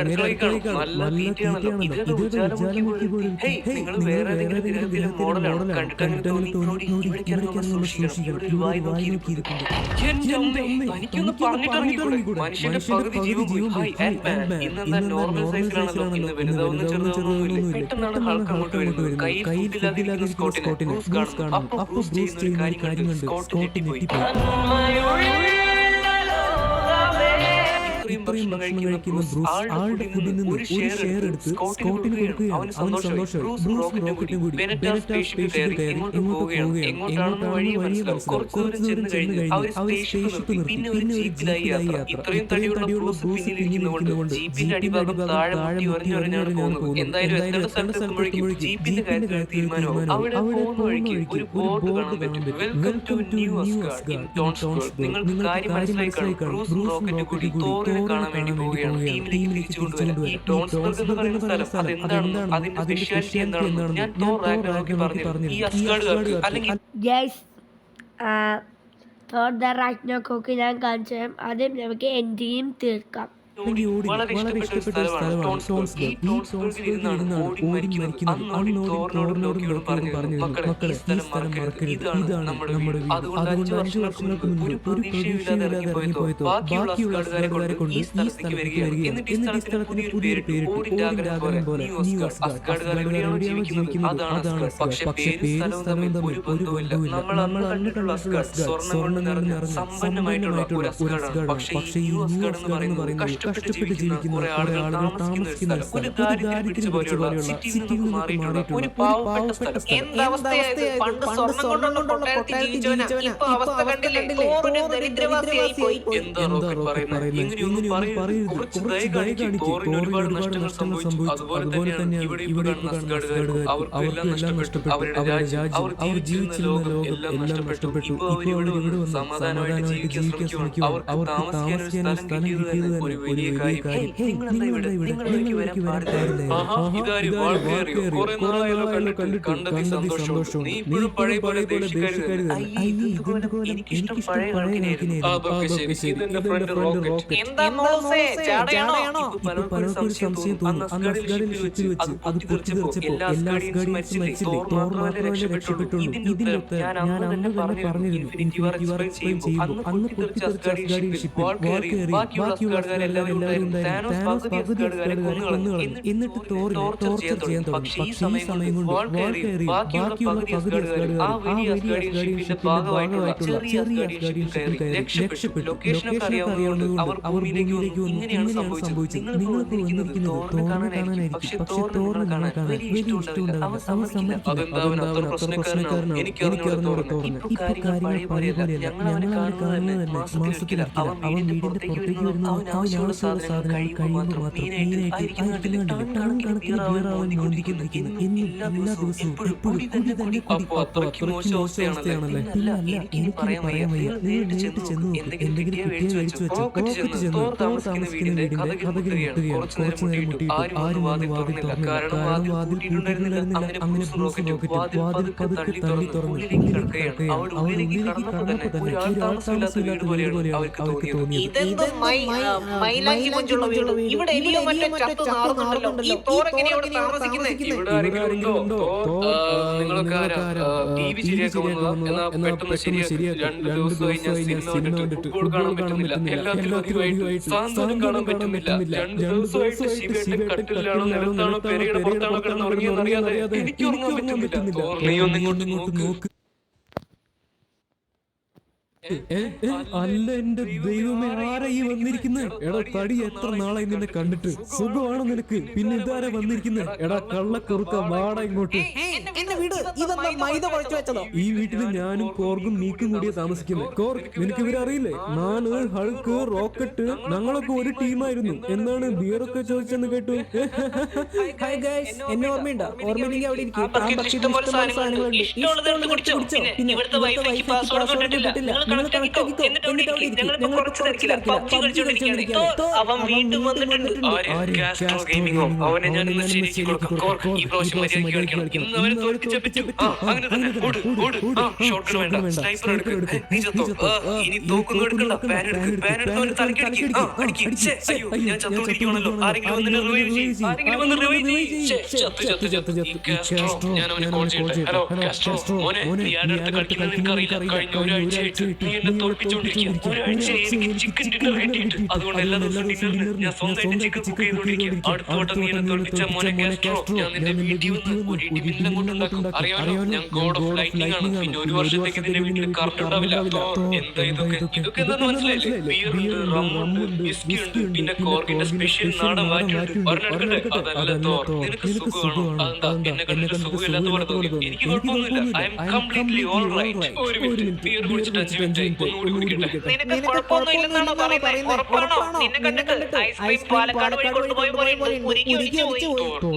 അടുക്കളയിൽ കാണും. നല്ല തീറ്റയാണല്ലോ. ഇതൊക്കെ വിചാരമുക്കി പോലും. നിങ്ങൾ വേറെ ഏതെങ്കിലും ഗ്രഹത്തിലെ മോഡലാണ്. കണ്ടിട്ട് അങ്ങനെ തോന്നി. ഇവിടേക്ക് ഇറങ്ങുമ്പോൾ സൂക്ഷിക്കണം. ഒരു വായി നോക്കിയിരിക്കുന്നുണ്ട്. എനിക്കൊന്ന് പറഞ്ഞിട്ടിറങ്ങിക്കൂടെ. മനുഷ്യന്റെ പകുതി ജീവൻ പോയി. ഹായ് ഇന്നെന്താ നോർമൽ സൈസിലാണല്ലോ, ഇന്ന് വലുതാവുന്ന ചെറുതാവുന്നൊന്നുമില്ല. പെട്ടെന്നാണ് ഹൾക്ക് അങ്ങോട്ട് വരുന്നത്. കയ്യിൽ ഫുഡില്ലാതിരിക്കുന്ന സ്കോട്ടിനെ ബ്രൂസ് കാണുന്നു. അപ്പൊ ബ്രൂസ് ചെയ്യുന്ന ഒരു കാര്യം കണ്ട് സ്കോട്ട് ഞെട്ടിപ്പോയി. ഇത്രയും ഭക്ഷണം കഴിക്കുന്ന ബ്രൂസ് ആളുടെ ഫുഡിൽ നിന്ന് ഒരു ഷെയർ എടുത്ത് സ്കോട്ടിന് കൊടുക്കുകയാണ്. അവന് സന്തോഷമായി. ബ്രൂസ് റോക്കറ്റും കൂടി ബെനറ്റാർ സ്പേസ്ഷിപ്പിൽ കയറി എങ്ങോട്ട് പോവുകയാണ്. എങ്ങോട്ടാണെന്ന് വഴിയെ മനസ്സിലാവും. കുറച്ചു ദൂരം ചെന്ന് കഴിഞ്ഞ് അവർ സ്പേസ്ഷിപ്പ് നിർത്തി. പിന്നെ ഒരു ജീപ്പിലായി യാത്ര. ഇത്രയും തടിയുള്ള ബ്രൂസ് പിന്നിലിരിക്കുന്നതുകൊണ്ട് ജീപ്പിന്റെ അടിഭാഗം താഴെ മുട്ടി ഉറഞ്ഞുറഞ്ഞാണ് പോകുന്നത്. എന്തായാലും എത്തേണ്ട സ്ഥലത്തെത്തുമ്പോഴേക്കും ജീപ്പിന്റെ കാര്യത്തിൽ തീരുമാനമാവും. അവിടെ പോകുന്ന വഴിക്ക് ഒരു ബോർഡ് കാണാൻ പറ്റും. Welcome to new Asgard in Tonsberg. നിങ്ങൾക്ക് കാര്യം മനസ്സിലായി കാണും. ബ്രൂസ് റോക്കറ്റ് കൂടി തോറിനെ കാണാൻ വേണ്ടി പോവുകയാണ്. ടീമിലേക്ക് തിരിച്ചു കൊണ്ടുവരാൻ. ഈ ടോൺസ്ബർഗ് എന്ന് പറയുന്ന സ്ഥലം അതെന്താണെന്നും അതിന്റെ സ്പെഷ്യാലിറ്റി എന്താണെന്നും ഞാൻ തോർ റാഗ്നറോക്കിൽ പറഞ്ഞു. ഈ അസ്ഗാർഡുകാർക്ക് അല്ലെങ്കിൽ തോർ ദ റാഗ്നറോക്ക് ഞാൻ കാണിച്ചു തരാം. ആദ്യം നമുക്ക് എൻഡ് ഗെയിം തീർക്കാം. വളരെ ഇഷ്ടപ്പെട്ട ഒരു സ്ഥലമാണ് ടോൺസ്ബർഗ്. ഈ ടോൺസ്ബർഗിൽ ഇരുന്നാണ് ഓടി മരിക്കുന്നത്. അന്നോടി തോറിനോടും ലോക്കിയോടും പറഞ്ഞിരുന്നു, മക്കളെ ഈ സ്ഥലം മറക്കരുത്, ഇതാണ് നമ്മുടെ വീട്. അതുകൊണ്ട് 5 വർഷങ്ങൾക്ക് മുൻപ് ഒരു പ്രതീക്ഷയില്ലാതെ ഇറങ്ങിപ്പോയതോ ബാക്കിയുള്ള അസ്ഗാർഡുകാരെ കൊണ്ട് ഈ സ്ഥലത്തേക്ക് വരികയാണ്. എന്നിട്ട് ഈ സ്ഥലത്തിന് പുതിയൊരു പേരിട്ട് ഓടിന്റെ ആഗ്രഹം പോലെ ന്യൂ അസ്ഗാർഡ്. അസ്ഗാർഡുകാർ എവിടെയാണോ ജീവിക്കുന്നത് അതാണ് അസ്ഗാർഡ്. പക്ഷെ പേരും സ്ഥലവും തമ്മിൽ ഒരു ബന്ധവുമില്ല. നമ്മൾ അന്ന് കണ്ടിട്ടുള്ള അസ്ഗാർഡ് സ്വർണ്ണം കൊണ്ട് നിറഞ്ഞ സമ്പന്നമായിട്ടുള്ള ഒരു അസ്ഗാർഡാണ്. പക്ഷെ ഈ ന്യൂ അസ്ഗാർഡ് എന്ന് പറയുന്നത് കഷ്ടപ്പെട്ട് ജീവിക്കുന്ന കുറെ ആളുകൾ താമസിക്കുന്ന സ്ഥലം, ഒരു ദാരിദ്ര്യം പോലെയുള്ള സിറ്റിയിൽ നിന്ന് മാറിയിട്ടുള്ള ഒരു പാവപ്പെട്ട സ്ഥലം. എന്താ റോക്കറ്റ് പറയുന്നത്? ഇങ്ങനെയൊന്നും പറയരുത്. കുറച്ച് ദയ കാണിക്ക്. തോറിന് ഒരുപാട് നഷ്ടങ്ങൾ സംഭവിച്ചു. അതുപോലെ തന്നെയാണ് ഇവിടെ കാണുന്ന അസ്ഗാർഡുകാർ. അവർക്ക് എല്ലാം നഷ്ടപ്പെട്ടു. അവരുടെ രാജ്യം, അവർ ജീവിച്ചിരുന്ന ലോകം എല്ലാം നഷ്ടപ്പെട്ടു. ഇപ്പോൾ അവർ ഇവിടെ വന്ന് സമാധാനമായിട്ട് ജീവിക്കാൻ ശ്രമിക്കുക. അവർക്ക് താമസിക്കാൻ ഒരു സ്ഥലം കിട്ടിയത് തന്നെ ഒരു വലിയ കാര്യം. നിങ്ങളെന്താ ഇവിടെ? നിങ്ങളിലേക്ക് വരാൻ പാടില്ല. ഇതാരും വാൾക്കേറി കുറെ നാളായല്ലോ കണ്ടെത്തി സന്തോഷവും. നീ ഇപ്പോഴും പഴയ പോലെ ദേഷ്യക്കാരി തന്നെ. എനിക്കിഷ്ടം പഴയ കണക്കിനായിരുന്നു. അതൊക്കെ ശരി. ഇതെന്റെ ഫ്രണ്ട് റോക്കറ്റ്. എന്താ മോളൂസേ, ചാടയാണോ? പലർക്കും സംശയം തോന്നും. അന്ന് അസ്ഗാർഡിൽ ഷിപ്പിൽ വെച്ച് അത് പൊട്ടിത്തെറിച്ചപ്പോ എല്ലാ അസ്ഗാർഡിയൻസും മരിച്ചില്ലേ? തോർ മാത്രമേ രക്ഷപ്പെട്ടുള്ളൂ. ഇതിന്റെ ഉത്തരം ഞാൻ അന്ന് തന്നെ പറഞ്ഞിരുന്നു. ഇൻഫിനിറ്റി വാർ എക്സ്പ്ലെയിൻ ചെയ്യുമ്പോൾ അന്ന് പൊട്ടിത്തെറിച്ച അസ്ഗാർഡിയൻ ഷിപ്പിൽ വാൾ കയറി ബാക്കിയുള്ള അസ്ഗാർഡുകാരെല്ലാവരും ഉണ്ടായിരുന്നു. താനോസ് പകുതി അസ്ഗാർഡുകാരെ കൊന്നുകളഞ്ഞു. എന്നിട്ട് തോറിനെ ടോർച്ചർ ചെയ്യാൻ തുടങ്ങി. പക്ഷേ ഈ സമയം കൊണ്ട് വാൾ കയറി ബാക്കിയുള്ള പകുതി അസ്ഗാർഡുകാർ ആ വലിയ അസ്ഗാർഡിയൻ ഷിപ്പിന്റെ ഭാഗമായിട്ടുള്ള ചെറിയ അസ്ഗാർഡിയൻ ഷിപ്പിൽ കയറി രക്ഷപ്പെട്ടു. ലൊക്കേഷനൊക്കെ അറിയാവുന്നതുകൊണ്ട് അവർ ഭൂമിയിലേക്ക് വന്നു. ഇങ്ങനെയാണ് സംഭവിച്ചത്. നിങ്ങൾക്ക് വന്നിരിക്കുന്നത് തോറിനെ കാണാനായിരിക്കും. പക്ഷെ തോറിനെ കാണാൻ വലിയ ഇഷ്ടമുണ്ടാവില്ല. അവൻ സമ്മതിക്കില്ല. അതെന്താ അത്ര പ്രശ്നക്കാരനോ? എനിക്കറിഞ്ഞൂടെ തോറിന്. ഇപ്പൊ കാര്യങ്ങൾ പഴയ പോലെയല്ല. ഞങ്ങൾ അവനെ കാണുന്നതല്ല മാസത്തിലൊരിക്കല. അവൻ വീടിന്റെ പുറത്തേക്ക് വരുന്ന അവൻ ആവശ്യമുള്ള സാധനങ്ങൾ കഴിയുമ്പോൾ മാത്രം മെയിനായിട്ട് അയക്കുന്നുണ്ടല്ലോ. ടൺ കണക്കിന് ബിയറാവാൻ നോക്കിക്കൊണ്ടിരിക്കുന്നു. എന്നും എല്ലാ ദിവസവും എപ്പോഴും കുടി തന്നെ കുടി. അത്രയ്ക്ക് മോശം അവസ്ഥയാണല്ലേ? ഇല്ല, എനിക്കിനി പറയാൻ വയ്യ. നിങ്ങൾ നേരിട്ട് ചെന്ന് നോക്ക്. എന്തെങ്കിലും കുട്ടിയെ മേടിച്ചു വെച്ച് പോക്കറ്റ് ചെന്ന് തോർ താമസിക്കുന്ന വീടിന്റെ കഥകിൽ മുട്ടുകയാണ്. കുറച്ചു നേരം മുട്ടിയിട്ട് ആരും വന്ന് വാതിൽ തുറന്നില്ല. കാരണം വാതിൽ പൂട്ടിയിട്ടുണ്ടായിരുന്നില്ല. അങ്ങനെ ബ്രൂസ് റോക്കറ്റ് വാതിൽ പതുക്കെ തള്ളി തുറന്ന് ഉള്ളിലേക്ക് കിടക്കുകയാണ്. അവൾ ഉള്ളിലേക്ക് കടന്നപ്പോ തന്നെ ഒരു ആൾ താമസമില്ലാത്ത വീട് പോലെയാണ് അവർക്ക് തോന്നിയത്. നിങ്ങളൊക്കെ ടി.വി. ശരിയാക്കാൻ വന്നതാ? എന്നാ പെട്ടെന്ന് ശരിയാക്കാം. 2 ദിവസം കഴിഞ്ഞാൽ സിനിമ കണ്ടിട്ട് ഫുട്ബോൾ കാണാൻ പറ്റുന്നില്ല. എല്ലാത്തിനുമായിട്ട് സാധനം കാണാൻ പറ്റുന്നില്ല. 2 ദിവസമായിട്ട് ശിവേട്ടൻ കട്ടിലാണോ നിലത്താണോ പെരയുടെ പുറത്താണോ കിടന്ന് ഉറങ്ങിയെന്നറിയാതെ എനിക്ക് ഉറങ്ങാൻ പറ്റുന്നില്ല. നീ ഒന്നിങ്ങോട്ട് നോക്ക്. അല്ല എന്റെ ദൈവമേ, ആരാ ഈ വന്നിരിക്കുന്നത്? എടാ തടി, എത്ര നാളായി നിന്നെ കണ്ടിട്ട്. സുഖമാണോ നിനക്ക്? പിന്നെ ഇതാരാ വന്നിരിക്കുന്നത്? എടാ കള്ളക്കുറുക്ക, വാടാ ഇങ്ങോട്ട്. ഈ വീട്ടില് ഞാനും കോർഗും മീക്കും കൂടിയാ താമസിക്കുന്നത്. കോർഗ്, നിനക്ക് ഇവരെ അറിയില്ലേ? നാന്, ഹൾക്ക്, റോക്കറ്റ്, ഞങ്ങളൊക്കെ ഒരു ടീമായിരുന്നു. എന്നാണ് ബിയറൊക്കെ ചോദിച്ചെന്ന് കേട്ടു. എന്നെ ഓർമ്മയുണ്ടോ? ഓർമ്മയില്ലെങ്കിൽ അവിടെ ഇരിക്കും. ഇഷ്ടംപോലെ സാധനങ്ങളുണ്ട്. ഇഷ്ടമുള്ളത് കുടിച്ചോ. പിന്നെ ഇവിടുത്തെ വൈഫൈക്ക് പാസ്വേഡ് കിട്ടില്ല. അവൻ വീണ്ടും വന്നിട്ടുണ്ട്. അവനെ ഞാൻ ഇന്ന് ശരിക്ക് കൊടുക്കാം. ഈ പ്രാവശ്യം മര്യാദയ്ക്ക് കളിക്കണം. ഇന്ന് അവനെ തോൽപ്പിച്ചേ പറ്റൂ. അങ്ങനെ തന്നെ. ഷോട്ട് വേണ്ട, സ്നൈപ്പർ എടുക്ക്. നീ ചത്തോ. ഇനി തോക്കൊന്നും എടുക്കണ്ട. പാൻ എടുത്ത് അവന് തലക്കടിക്ക്. അയ്യോ, ഞാൻ ചത്തോണ്ടിരിക്കുവാണല്ലോ. ആരെങ്കിലും വന്ന് റിവൈവ് ചെയ്യ്. ഞാൻ അവനെ കോൾ ചെയ്യട്ടെ. ഹലോ കാസ്ട്രോ, മോനെ നീ ആരുടെ അടുത്ത് കളിക്കുന്നത് നിനക്കറിയില്ല. കഴിഞ്ഞ ഒരാഴ്ചയായിട്ട് നീ എന്നെ തോൽപ്പിച്ചോണ്ടിരിക്കുക. ഒരാഴ്ചയായി എനിക്ക് ചിക്കൻ ഡിന്നർ കിട്ടിയിട്ട്. അതുകൊണ്ട് എല്ലാ ദിവസവും ഡിന്നറിന് ഞാൻ സ്വന്തമായിട്ട് ചിക്കൻ കുക്ക് ചെയ്തോണ്ടിരിക്കുക. അടുത്ത വട്ടം നീ എന്നെ തോൽപ്പിച്ച മോനെ കാസ്ട്രോ, ഞാൻ നിന്റെ വീട്ടിൽ വന്ന് ഒരു ഇടിമിന്നൽ അങ്ങോട്ടുണ്ടാക്കും. അറിയാമല്ലോ, ഞാൻ ഗോഡ് ഓഫ് ലൈറ്റിംഗ് ആണ്. പിന്നെ ഒരു വർഷത്തേക്ക് നിന്റെ വീട്ടിൽ കറണ്ട് ഉണ്ടാവില്ല. എന്താ ഇതൊക്കെ എന്താണെന്ന് മനസ്സിലായില്ലേ? ബിയറുണ്ട്, റമ്മുണ്ട്, വിസ്കി ഉണ്ട്, പിന്നെ കോർഗിന്റെ സ്പെഷ്യൽ നാടൻ മാറ്റുണ്ട്. പറഞ്ഞെടുക്കട്ടെ, അതല്ല തോർ. നിനക്ക് സുഖമാണോ? അതെന്താ എന്നെ കണ്ടിട്ട് സുഖമില്ലാത്ത പോലെ തോന്നി? എനിക്ക് കുഴപ്പമൊന്നുമില്ല. I'm completely all right. ഒരു മിനിറ്റ്, ബിയർ കുടിച്ചിട്ട് 5 മിനിറ്റ് ഒന്നുകൂടി കുടിക്കട്ടെ. നിനക്ക് കുഴപ്പമൊന്നുമില്ലെന്നാണോ പറയുന്നത്? ഉറപ്പാണോ? നിന്നെ കണ്ടിട്ട് ഐസ്ക്രീം പാലക്കാട് വഴി കൊണ്ടുപോയ പോലെ ഉരുകി ഒലിച്ചു പോയി.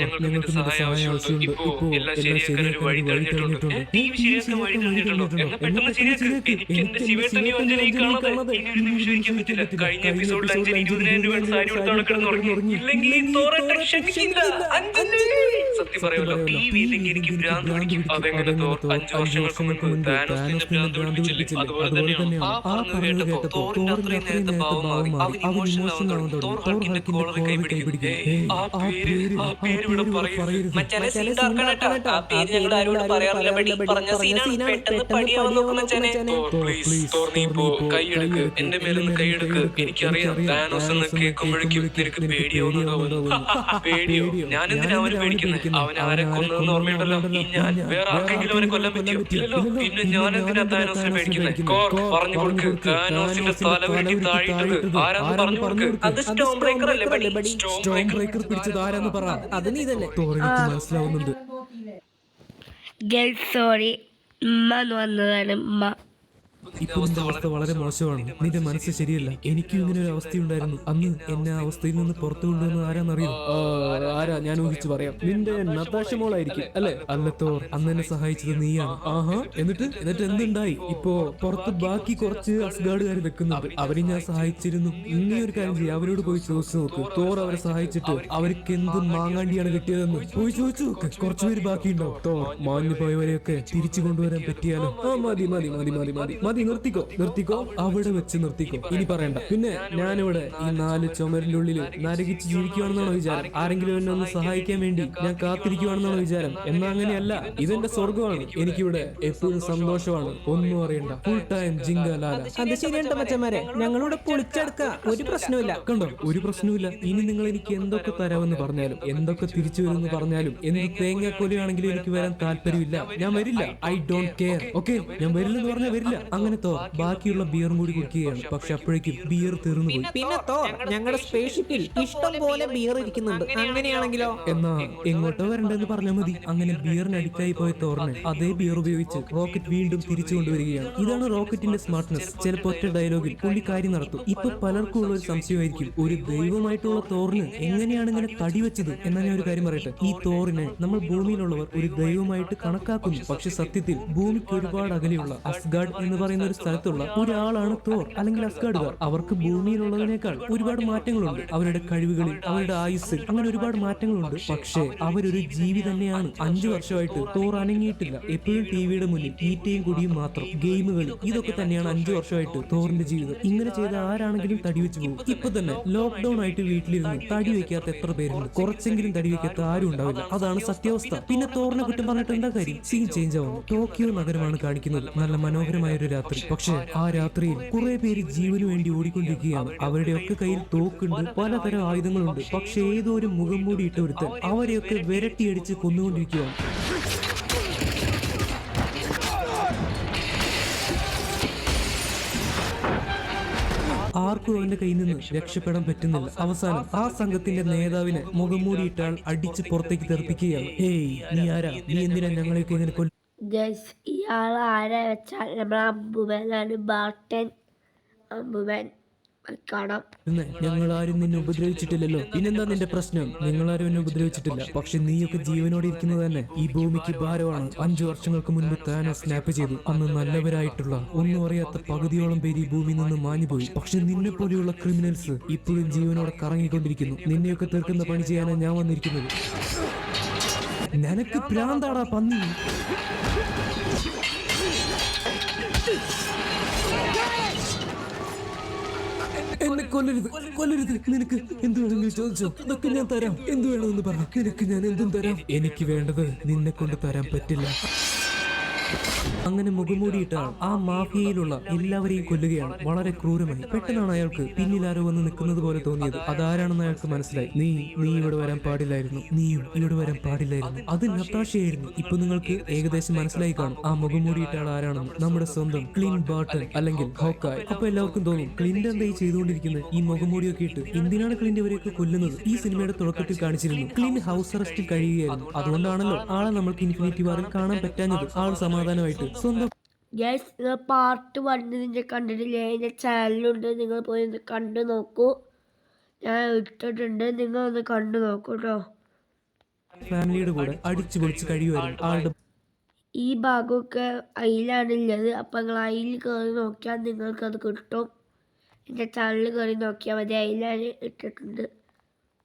ഞങ്ങൾക്ക് നിന്റെ സഹായം ആവശ്യമുണ്ട്. ഇപ്പോ എല്ലാം ശരിയാക്കാൻ ഒരു വഴി തെളിഞ്ഞിട്ടുണ്ട്. ടി.വി. ശരിയാക്കാൻ വഴി തെളിഞ്ഞിട്ടുണ്ടോ? എന്നാ പെട്ടെന്ന് ശരിയാക്ക്. എനിക്ക് എന്റെ ശിവേട്ടനെ അഞ്ജലി കാണാതെ ഇനി ഒരു നിമിഷം ഇരിക്കാൻ പറ്റില്ല. കഴിഞ്ഞ എപ്പിസോഡിൽ അഞ്ജലി 20,000 രൂപയുടെ സാരി കൊടുത്താണ് കിടന്നുറങ്ങി. ഇല്ലെങ്കിൽ ഈ തോറട്ടെ ക്ഷമിക്കില്ല. അഞ്ജലി സത്യം പറയുമല്ലോ, ഈ വീട്ടിലേക്ക് എനിക്ക് ഭ്രാന്ത് പിടിക്കും. അതെങ്ങനെ തോർ? 5 വർഷങ്ങൾക്ക് മുൻപ് താനോസ് നിന്നെ ഭ്രാന്ത് പിടിപ്പിച്ചില്ലേ? അതുപോലെ തന്നെയാണ്. ആ പറഞ്ഞത് കേട്ടപ്പോ തോറിന്റെ അത്രയും നേരത്തെ ഭാവം മാറി. അവൻ ഇമോഷണൽ ആവാൻ തുടങ്ങി. തോർ ഹൾക്കിന്റെ കോളർ കൈപിടിക്കും. ആ പേര് ഇവിടെ പറയരുത്. മച്ചാനെ സീൻ തുറക്കണട്ടോ. ആ പേര് ഞങ്ങൾ ആരോട് പറയാറില്ല. ബഡി പറഞ്ഞ സീനാണ്. പെട്ടെന്ന് പടിയാവാൻ നോക്കും മച്ചാനെ. പ്ലീസ് തോർ, നീ പോ. കൈയെടുക്ക്, എന്റെ മേലൊന്ന് കൈയെടുക്ക്. എനിക്കറിയാം താനോസ് എന്ന് കേൾക്കുമ്പോഴേക്കും നിനക്ക് പേടിയാവുന്നുണ്ടാവും. പേടിയോ? ഞാൻ എന്തിനാ അവന് പേടിക്കുന്നത്? അവൻ ആരെ കൊന്നതെന്ന് ഓർമ്മയുണ്ടല്ലോ. ഞാൻ വേറെ ആർക്കെങ്കിലും അവനെ കൊല്ലാൻ പറ്റിയോ? ഇല്ലല്ലോ. പിന്നെ ഞാൻ എന്തിനാ താനോസിനെ പേടിക്കുന്നത്? കോർ പറഞ്ഞു കൊടുക്ക്. താനോസിന്റെ തല വെട്ടി താഴെയിട്ടത് ആരാന്ന് പറഞ്ഞു കൊടുക്ക്. അത് സ്റ്റോം ബ്രേക്കർ അല്ലേ ബഡി? സ്റ്റോം ബ്രേക്കർ പിടിച്ചത് ആരാന്ന് പറ. അത് നീ തന്നെ. തോറിനിക്ക് മനസ്സിലാവുന്നുണ്ട്. ഗേൾസ് സോറി, ഉമ്മ എന്ന് വന്നതാണ്. ഉമ്മ ഇപ്പൊ നിന്റെ അവസ്ഥ വളരെ മോശമാണ്. നിന്റെ മനസ്സ് ശരിയല്ല. എനിക്കും ഇങ്ങനെ ഒരു അവസ്ഥയുണ്ടായിരുന്നു. അന്ന് എന്നെ ആ അവസ്ഥയിൽ നിന്ന് പുറത്തു കൊണ്ടുവന്നത് ആരാന്നറിയോ? ആരാ? ഞാൻ ഊഹിച്ചു പറയാം. നിന്റെ നതാശ മോളായിരിക്കും അല്ലെ? അല്ല തോർ, അന്ന് എന്നെ സഹായിച്ചത് നീയാണ്. ആഹാ, എന്നിട്ട് എന്തുണ്ടായി? ഇപ്പോ പുറത്ത് ബാക്കി കുറച്ച് അസ്ഗാർഡുകാർ നിൽക്കുന്നുണ്ട്. അവരെ ഞാൻ സഹായിച്ചിരുന്നു. ഇനി ഒരു കാര്യം ചെയ്യും, അവരോട് പോയി ചോദിച്ചു നോക്ക്. തോർ അവരെ സഹായിച്ചിട്ട് അവർക്ക് എന്ത് മാങ്ങാണ്ടിയാണ് കിട്ടിയതെന്ന് പോയി ചോദിച്ചു നോക്ക്. കുറച്ചുപേര് ബാക്കിയുണ്ടാവും. തോർ മാഞ്ഞു പോയവരെയൊക്കെ തിരിച്ചു കൊണ്ടുവരാൻ പറ്റിയാലോ? മതി മതി മതി മതി മതി മതി, നിർത്തിക്കോ, അവിടെ വെച്ച് നിർത്തിക്കോ. ഇനി പറയണ്ട. പിന്നെ ഞാനിവിടെ ഈ 4 ചുമരിന്റെ ഉള്ളിൽ നരകിച്ച് ജീവിക്കുവാണെന്നാണോ വിചാരം? ആരെങ്കിലും എന്നെ ഒന്ന് സഹായിക്കാൻ വേണ്ടി ഞാൻ കാത്തിരിക്കുവാണെന്നാണോ വിചാരം? എന്നാ അങ്ങനെയല്ല. ഇതെന്റെ സ്വർഗമാണ്. എനിക്കിവിടെ എപ്പോഴും സന്തോഷമാണ്. ഒന്നും അറിയണ്ട. ഫുൾ ടൈം ജിങ്ക ലാല. അത് ശരിയുണ്ട് മച്ചന്മാരെ, ഞങ്ങളിവിടെ പൊളിച്ചെടുക്കാം. ഒരു പ്രശ്നമില്ല. കണ്ടോ, ഒരു പ്രശ്നവുമില്ല. ഇനി നിങ്ങൾ എനിക്ക് എന്തൊക്കെ തരാമെന്ന് പറഞ്ഞാലും, എന്തൊക്കെ തിരിച്ചു വരുമെന്ന് പറഞ്ഞാലും, എന്ത് തേങ്ങാക്കൊലയാണെങ്കിലും എനിക്ക് വരാൻ താല്പര്യമില്ല. ഞാൻ വരില്ല. I don't care. ഓക്കെ, ഞാൻ വരില്ലെന്ന് പറഞ്ഞാൽ വരില്ല. അങ്ങനെ തോർ ബാക്കിയുള്ള ബിയറും കൂടി കുടിക്കുകയാണ്. പക്ഷെ അപ്പോഴേക്കും ബിയർ തീർന്നു പോയി. പിന്നെ തോർ, ഞങ്ങളുടെ സ്പേസ്ഷിപ്പിൽ ഇഷ്ടം പോലെ ബിയർ ഇരിക്കുന്നുണ്ട്. അങ്ങനെയാണെങ്കിലോ? എന്നാ എങ്ങോട്ടോ വരണ്ടെന്ന് പറഞ്ഞാൽ മതി. അങ്ങനെ ബിയറിന് അഡിക്റ്റായി പോയ തോറിനെ അതേ ബിയർ ഉപയോഗിച്ച് റോക്കറ്റ് വീണ്ടും തിരിച്ചു കൊണ്ടുവരികയാണ്. ഇതാണ് റോക്കറ്റിന്റെ സ്മാർട്ട്നെസ്. ചിലപ്പോൾ ഒറ്റ ഡയലോഗിൽ പുള്ളി കാര്യം നടത്തും. ഇപ്പൊ പലർക്കും ഉള്ള ഒരു സംശയമായിരിക്കും, ഒരു ദൈവമായിട്ടുള്ള തോറിന് എങ്ങനെയാണ് ഇങ്ങനെ തടി വെച്ചത്? എന്നാൽ ഞാൻ ഒരു കാര്യം പറയട്ടെ, ഈ തോറിനെ നമ്മൾ ഭൂമിയിലുള്ളവർ ഒരു ദൈവമായിട്ട് കണക്കാക്കുന്നു. പക്ഷെ സത്യത്തിൽ ഭൂമിക്ക് ഒരുപാട് അകലെയുള്ള അസ്ഗാർഡ് എന്ന് പറയുന്ന ഒരു സ്ഥലത്തുള്ള ഒരാളാണ് തോർ അല്ലെങ്കിൽ അസ്ഗാർഡുകാർ. അവർക്ക് ഭൂമിയിലുള്ളതിനേക്കാൾ ഒരുപാട് മാറ്റങ്ങളുണ്ട്. അവരുടെ കഴിവുകളിൽ, അവരുടെ ആയുസ്സിൽ, അങ്ങനെ ഒരുപാട് മാറ്റങ്ങളുണ്ട്. പക്ഷേ അവരൊരു ജീവി തന്നെയാണ്. 5 വർഷമായിട്ട് തോർ അനങ്ങിയിട്ടില്ല. എപ്പോഴും ടിവിയുടെ മുന്നിൽ ഈറ്റയും കുടിയും മാത്രം, ഗെയിമുകൾ, ഇതൊക്കെ തന്നെയാണ് 5 വർഷമായിട്ട് തോറിന്റെ ജീവിതം. ഇങ്ങനെ ചെയ്ത ആരാണെങ്കിലും തടി വെച്ച് പോകും. ഇപ്പൊ തന്നെ ലോക്ക്ഡൌൺ ആയിട്ട് വീട്ടിലിരുന്ന് തടി വെക്കാത്ത എത്ര പേരുണ്ട്? കുറച്ചെങ്കിലും തടി വെക്കാത്ത ആരും ഉണ്ടാവില്ല. അതാണ് സത്യാവസ്ഥ. പിന്നെ തോറിനെ കുറ്റം പറഞ്ഞിട്ട് എന്താ കാര്യം? സീൻ ചേഞ്ച് ആവുന്നു. ടോക്കിയോ നഗരമാണ് കാണിക്കുന്നത്. നല്ല മനോഹരമായ ഒരു രാത്രി. പക്ഷേ ആ രാത്രിയിൽ കുറെ പേര് ജീവന് വേണ്ടി ഓടിക്കൊണ്ടിരിക്കുകയാണ്. അവരുടെയൊക്കെ കയ്യിൽ തോക്കുണ്ട്, പലതരം ആയുധങ്ങളുണ്ട്. പക്ഷെ ഏതോ ഒരു മുഖം മൂടിയിട്ട ഒരുത്തൻ അവരെയൊക്കെ വിരട്ടിയടിച്ച് കൊന്നുകൊണ്ടിരിക്കുകയാണ്. ആർക്കും അവന്റെ കയ്യിൽ നിന്ന് രക്ഷപ്പെടാൻ പറ്റുന്നില്ല. അവസാനം ആ സംഘത്തിന്റെ നേതാവിനെ മുഖം മൂടിയിട്ടാൽ അടിച്ച് പുറത്തേക്ക് തെറിപ്പിക്കുകയാണ്. ഹേയ്, നീ ആരാ? നീ എന്തിനാ ഞങ്ങളെയൊക്കെ ഇങ്ങനെ ഗേൾസ്, ഇയാൾ ആരാ വെച്ചാൽ നമ്മളെ അമ്പുമാനാണ്. ബാട്ടൻ അമ്പുമാൻ കാണാം. ഞങ്ങൾ ആരും നിന്നെ ഉപദ്രവിച്ചിട്ടില്ലല്ലോ. പിന്നെന്താ നിന്റെ പ്രശ്നം? നിങ്ങൾ ആരും എന്നെ ഉപദ്രവിച്ചിട്ടില്ല. പക്ഷെ നീയൊക്കെ ജീവനോടെ ഇരിക്കുന്നത് തന്നെ ഈ ഭൂമിക്ക് ഭാരമാണ്. 5 വർഷങ്ങൾക്ക് മുൻപ് താനോസ് സ്നാപ്പ് ചെയ്തു. അന്ന് നല്ലവരായിട്ടുള്ള ഒന്നും അറിയാത്ത പകുതിയോളം പേര് ഈ ഭൂമിയിൽ നിന്ന് മാഞ്ഞുപോയി. പക്ഷെ നിന്നെ പോലെയുള്ള ക്രിമിനൽസ് ഇപ്പോഴും ജീവനോടെ കറങ്ങിക്കൊണ്ടിരിക്കുന്നു. നിന്നെയൊക്കെ തീർക്കുന്ന പണി ചെയ്യാനാണ് ഞാൻ വന്നിരിക്കുന്നത്. നിനക്ക് ഭ്രാന്താടാ പന്നി. എന്നെ കൊല്ലരുത്. നിനക്ക് എന്ത് വേണമെങ്കിലും ചോദിച്ചോ, അതൊക്കെ ഞാൻ തരാം. എന്ത് വേണമെന്ന് പറ, നിനക്ക് ഞാൻ എന്തും തരാം. എനിക്ക് വേണ്ടത് നിന്നെ കൊണ്ട് തരാൻ പറ്റില്ല. അങ്ങനെ മുഖംമൂടിയിട്ട ആൾ ആ മാഫിയയിലുള്ള എല്ലാവരെയും കൊല്ലുകയാണ്. വളരെ ക്രൂരമായി. പെട്ടെന്നാണ് അയാൾക്ക് പിന്നിൽ ആരോ വന്ന് നിൽക്കുന്നത് പോലെ തോന്നിയത്. അതാരാണെന്ന് അയാൾക്ക് മനസ്സിലായി. നീ ഇവിടെ വരാൻ പാടില്ലായിരുന്നു. നീയും ഇവിടെ വരാൻ പാടില്ലായിരുന്നു. അത് നതാഷയായിരുന്നു. ഇപ്പൊ നിങ്ങൾക്ക് ഏകദേശം മനസ്സിലായി കാണും ആ മുഖംമൂടിയിട്ട ആൾ ആരാണെന്ന്. നമ്മുടെ സ്വന്തം ക്ലിൻ ബാർട്ടൺ അല്ലെങ്കിൽ ഹോക്കായ്. അപ്പൊ എല്ലാവർക്കും തോന്നും, ക്ലിന്റ് എന്താ ഈ ചെയ്തുകൊണ്ടിരിക്കുന്നത്? ഈ മുഖംമൂടിയൊക്കെ ഇട്ട് എന്തിനാണ് ക്ലിന്റ് ഇവരെയൊക്കെ കൊല്ലുന്നത്? ഈ സിനിമയുടെ തുടക്കത്തിൽ കാണിച്ചിരുന്നു ക്ലിൻ ഹൗസ് അറസ്റ്റിൽ കഴിയുകയായിരുന്നു. അതുകൊണ്ടാണല്ലോ ആളെ നമ്മൾക്ക് ഇൻഫിനിറ്റി വാറിൽ കാണാൻ പറ്റാഞ്ഞത്. ആൾ സമാധാനമായിട്ട് സ്വന്തം. ഗൈസ്, നിങ്ങൾ പാർട്ട് 1 നിങ്ങൾ കണ്ടിട്ടില്ലേ? എൻ്റെ ചാനലുണ്ട്, നിങ്ങൾ പോയി ഒന്ന് കണ്ടു നോക്കൂ. ഞാൻ ഇട്ടിട്ടുണ്ട്, നിങ്ങൾ ഒന്ന് കണ്ടു നോക്കൂ കേട്ടോ. ഫാമിലിയുടെ കൂടെ അടിച്ചു പൊളിച്ച് കഴിയുമായിരുന്നു ആളുടെ. ഈ ഭാഗമൊക്കെ അതിലാണുള്ളത്. അപ്പം നിങ്ങൾ അതിൽ കയറി നോക്കിയാൽ നിങ്ങൾക്കത് കിട്ടും. എൻ്റെ ചാനൽ കയറി നോക്കിയാൽ മതി, അതിലാണ് ഇട്ടിട്ടുണ്ട്.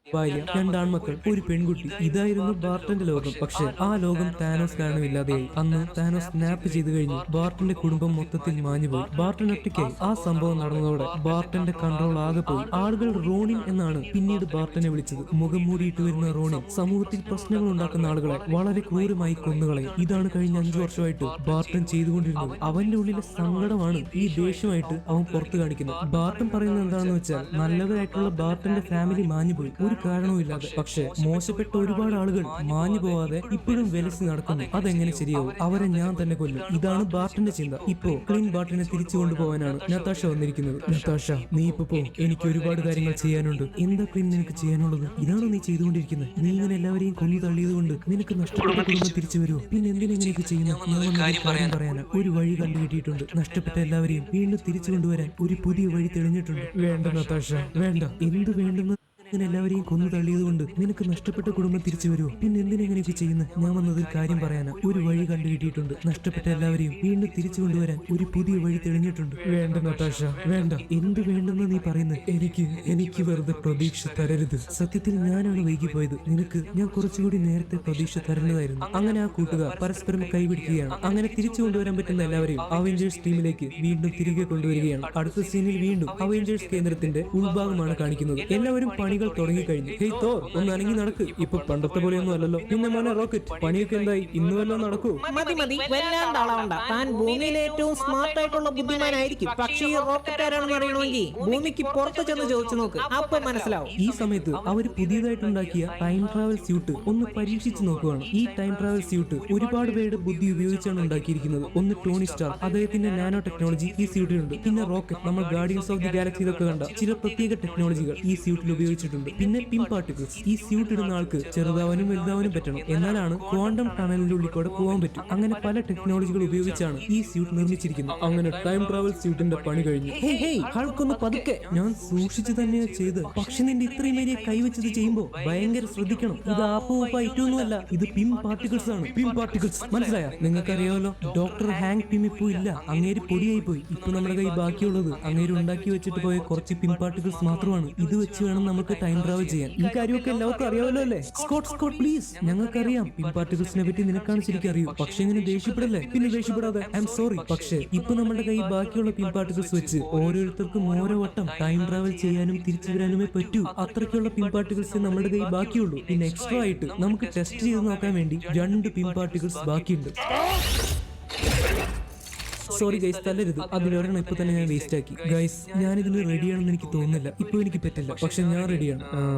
ഭാര്യ, 2 ആൺമക്കൾ, ഒരു പെൺകുട്ടി. ഇതായിരുന്നു ബാർട്ടന്റെ ലോകം. പക്ഷെ ആ ലോകം താനോസ് കാരണം ഇല്ലാതെയായി. അന്ന് താനോസ് സ്നാപ്പ് ചെയ്തു കഴിഞ്ഞു. ബാർട്ടന്റെ കുടുംബം മൊത്തത്തിൽ മാഞ്ഞുപോയി. ബാർട്ടൻ ഒറ്റയ്ക്കായി. ആ സംഭവം നടന്നതോടെ ബാർട്ടന്റെ കൺട്രോൾ ആകെ പോയി. ആളുകൾ റോണിൻ എന്നാണ് പിന്നീട് ബാർട്ടനെ വിളിച്ചത്. മുഖം മൂടിയിട്ട് വരുന്ന റോണിൻ സമൂഹത്തിൽ പ്രശ്നങ്ങൾ ഉണ്ടാക്കുന്ന ആളുകളെ വളരെ ക്രൂരമായി കൊന്നുകളയും. ഇതാണ് കഴിഞ്ഞ 5 വർഷമായിട്ട് ബാർട്ടൻ ചെയ്തുകൊണ്ടിരുന്നത്. അവന്റെ ഉള്ളിലെ സങ്കടമാണ് ഈ ദേഷ്യമായിട്ട് അവൻ പുറത്തു കാണിക്കുന്നത്. ബാർട്ടൻ പറയുന്നത് എന്താണെന്ന് വെച്ചാൽ നല്ലവരായിട്ടുള്ള ബാർട്ടന്റെ ഫാമിലി മാഞ്ഞുപോയി, ഒരു കാരണവുമില്ലാതെ. പക്ഷെ മോശപ്പെട്ട ഒരുപാട് ആളുകൾ മാഞ്ഞു പോവാതെ ഇപ്പോഴും വെലസി നടക്കുന്നു. അതെങ്ങനെ ശരിയാവും? അവരെ ഞാൻ തന്നെ കൊല്ലും. ഇതാണ് ബാർട്ടന്റെ ചിന്ത. ഇപ്പോ ക്ലീൻ ബാർട്ടനെ തിരിച്ചു കൊണ്ടുപോകാനാണ് നതാഷ വന്നിരിക്കുന്നത്. നതാഷ, നീ ഇപ്പോ പോ. എനിക്ക് ഒരുപാട് കാര്യങ്ങൾ ചെയ്യാനുണ്ട്. എന്താ ക്ലീൻ നിനക്ക് ചെയ്യാനുള്ളത്? ഇതാണോ നീ ചെയ്തുകൊണ്ടിരിക്കുന്നത്? നീ ഇങ്ങനെ എല്ലാവരെയും കൊന്നു തള്ളിയത് കൊണ്ട് നിനക്ക് നഷ്ടപ്പെട്ട കുടുംബം തിരിച്ചു വരുമോ? പിന്നെ എന്തിനെങ്ങനെയൊക്കെ ചെയ്യുന്നു? ഞാൻ കാര്യം പറയാനാ ഒരു വഴി കണ്ടുകിട്ടിയിട്ടുണ്ട്. നഷ്ടപ്പെട്ട എല്ലാവരെയും വീണ്ടും തിരിച്ചു കൊണ്ടുവരാൻ ഒരു പുതിയ വഴി തെളിഞ്ഞിട്ടുണ്ട്. വേണ്ട നതാഷ, വേണ്ട. എന്ത് വേണ്ടെന്ന് ഇങ്ങനെ എല്ലാവരെയും കൊന്നു തള്ളിയത് കൊണ്ട് നിനക്ക് നഷ്ടപ്പെട്ട കുടുംബം തിരിച്ചു വരുമോ? പിന്നെ എന്തിനെങ്ങനെയൊക്കെ ചെയ്യുന്നത്? ഞാൻ വന്നതൊരു കാര്യം പറയാനാ ഒരു വഴി കണ്ടുകിട്ടിയിട്ടുണ്ട്. നഷ്ടപ്പെട്ട എല്ലാവരെയും വീണ്ടും തിരിച്ചു കൊണ്ടുവരാൻ ഒരു പുതിയ വഴി തെളിഞ്ഞിട്ടുണ്ട്. വേണ്ട നതാഷ, വേണ്ട. എന്ത് വേണ്ടെന്ന് നീ പറയുന്നത്? എനിക്ക് വെറുതെ പ്രതീക്ഷ തരരുത്. സത്യത്തിൽ ഞാനാണ് വൈകിപ്പോയത്. നിനക്ക് ഞാൻ കുറച്ചുകൂടി നേരത്തെ പ്രതീക്ഷ തരേണ്ടതായിരുന്നു. അങ്ങനെ ആ കൂട്ടുകാർ പരസ്പരം കൈപിടിക്കുകയാണ്. അങ്ങനെ തിരിച്ചു കൊണ്ടുവരാൻ പറ്റുന്ന എല്ലാവരെയും അവഞ്ചേഴ്സ് ടീമിലേക്ക് വീണ്ടും തിരികെ കൊണ്ടുവരികയാണ്. അടുത്ത സീനിൽ വീണ്ടും അവഞ്ചേഴ്സ് കേന്ദ്രത്തിന്റെ ഉൾഭാഗമാണ് കാണിക്കുന്നത്. എല്ലാവരും പണികൾ തുടങ്ങിക്കഴിഞ്ഞു. ഹേയ് തോർ, ഒന്ന് അനങ്ങി നടക്ക്. ഇപ്പൊ പണ്ടത്തെ പോലെയൊന്നും അല്ലല്ലോ. പിന്നെ മോനെ റോക്കറ്റ്, പണിയൊക്കെ എന്തായി? ഇന്ന് വല്ലതും നടക്കൂ? മതി വല്ലാണ്ട് അളവണ്ട. താൻ ഭൂമിയിലെ ഏറ്റവും സ്മാർട്ട് ആയിട്ടുള്ള ബുദ്ധിമാനായിരിക്കും. പക്ഷേ ഈ റോക്കറ്റ് ആരാണെന്ന് അറിയണമെങ്കിൽ ഭൂമിക്ക് പുറത്ത് ചെന്ന് ചോദിച്ചു നോക്ക്, അപ്പൊ മനസ്സിലാവും. ഈ സമയത്ത് അവർ പുതിയതായിട്ടുണ്ടാക്കിയ ടൈം ട്രാവൽ സ്യൂട്ട് ഒന്ന് പരീക്ഷിച്ചു നോക്കുകയാണ്. ഈ ടൈം ട്രാവൽ സ്യൂട്ട് ഒരുപാട് പേരുടെ ബുദ്ധി ഉപയോഗിച്ചാണ് ഉണ്ടാക്കിയിരിക്കുന്നത്. ഒന്ന് ടോണി സ്റ്റാർ, അദ്ദേഹത്തിന്റെ നാനോ ടെക്നോളജി ഈ സ്യൂട്ടിലുണ്ട്. പിന്നെ റോക്കറ്റ്, നമ്മൾ ഗാർഡിയൻസ് ഓഫ് ദി ഗാലക്സിയിലൊക്കെ കണ്ട ചില പ്രത്യേക ടെക്നോളജികൾ ഈ സ്യൂട്ടിൽ ഉപയോഗിച്ചിട്ടുണ്ട്. പിന്നെ പിം പാർട്ടിക്കിൾസ്. ഈ സ്യൂട്ട് ഇടുന്ന ആൾക്ക് ചെറുതാവാനും വലുതാവാനും പറ്റണം. എന്നാലാണ് ക്വാണ്ടം ടണലിന്റെ ഉള്ളിൽ കൂടെ പോകാൻ പറ്റും. അങ്ങനെ പല ടെക്നോളജികൾ ഉപയോഗിച്ചാണ് ഈ സ്യൂട്ട് നിർമ്മിച്ചിരിക്കുന്നത്. അങ്ങനെ ടൈം ട്രാവൽ സ്യൂട്ടിന്റെ പണി കഴിഞ്ഞു. ഹൾക്കൊന്ന് പതുക്കെ. ഞാൻ സൂക്ഷിച്ചു തന്നെയാ ചെയ്ത്. പക്ഷെ നിന്റെ ഇത്രയും വലിയ കൈവച്ചത് ചെയ്യുമ്പോ ഭയങ്കര ശ്രദ്ധിക്കണം. ഇത് ആപ്പൊന്നുമല്ല, ഇത് പിം പാർട്ടിക്കിൾസ് ആണ്. പിം പാർട്ടിക്കിൾസ് മനസ്സിലായ? നിങ്ങൾക്കറിയാമല്ലോ, ഡോക്ടർ ഹാങ് പിം ഇപ്പോ ഇല്ല. അങ്ങേര് പൊടിയായി പോയി. ഇപ്പൊ നമ്മുടെ കൈ ബാക്കിയുള്ളത് അങ്ങേര് ഉണ്ടാക്കി വെച്ചിട്ട് പോയ കുറച്ച് പിം പാർട്ടിക്കിൾസ് മാത്രമാണ്. ഇത് വെച്ച് വേണം നമുക്ക് ടൈം ട്രാവൽ ചെയ്യാൻ. ഈ കാര്യമൊക്കെ എല്ലാവർക്കും അറിയാമല്ലോ അല്ലേ? Scott please. ഞങ്ങൾക്കറിയാം പിം പാർട്ടിക്കിൾസിനെ പറ്റി നിനക്കാണ് ശരിക്കും അറിയൂ. പക്ഷെ ഇങ്ങനെ ദേഷ്യപ്പെടല്ലേ? പിന്നെ ദേഷ്യപ്പെടാതെ. I am sorry. പക്ഷെ ഇപ്പൊ നമ്മുടെ കൈ ബാക്കിയുള്ള പിം പാർട്ടിക്കിൾസ് വെച്ച് ഓരോരുത്തർക്കും ഓരോ വട്ടം ടൈം ട്രാവൽ ചെയ്യാനും തിരിച്ചു വരാനുമേ പറ്റൂ. അത്രയ്ക്കുള്ള പിം പാർട്ടിക്കിൾസ് നമ്മുടെ കൈ ബാക്കിയുള്ളൂ. പിന്നെ എക്സ്ട്രാ ആയിട്ട് നമുക്ക് ടെസ്റ്റ് ചെയ്ത് നോക്കാൻ വേണ്ടി 2 പിം പാർട്ടിക്കിൾസ് ബാക്കിയുണ്ട്. സോറി ഗൈസ്, തല്ലരുത്. അതിലൊരെണ്ണം ഇപ്പൊ തന്നെ ഞാൻ വേസ്റ്റ് ആക്കി. ഗൈസ്, ഞാനിതിന് റെഡിയാണെന്ന് എനിക്ക് തോന്നുന്നില്ല. ഇപ്പൊ എനിക്ക് പറ്റില്ല. പക്ഷെ ഞാൻ റെഡിയാണ്.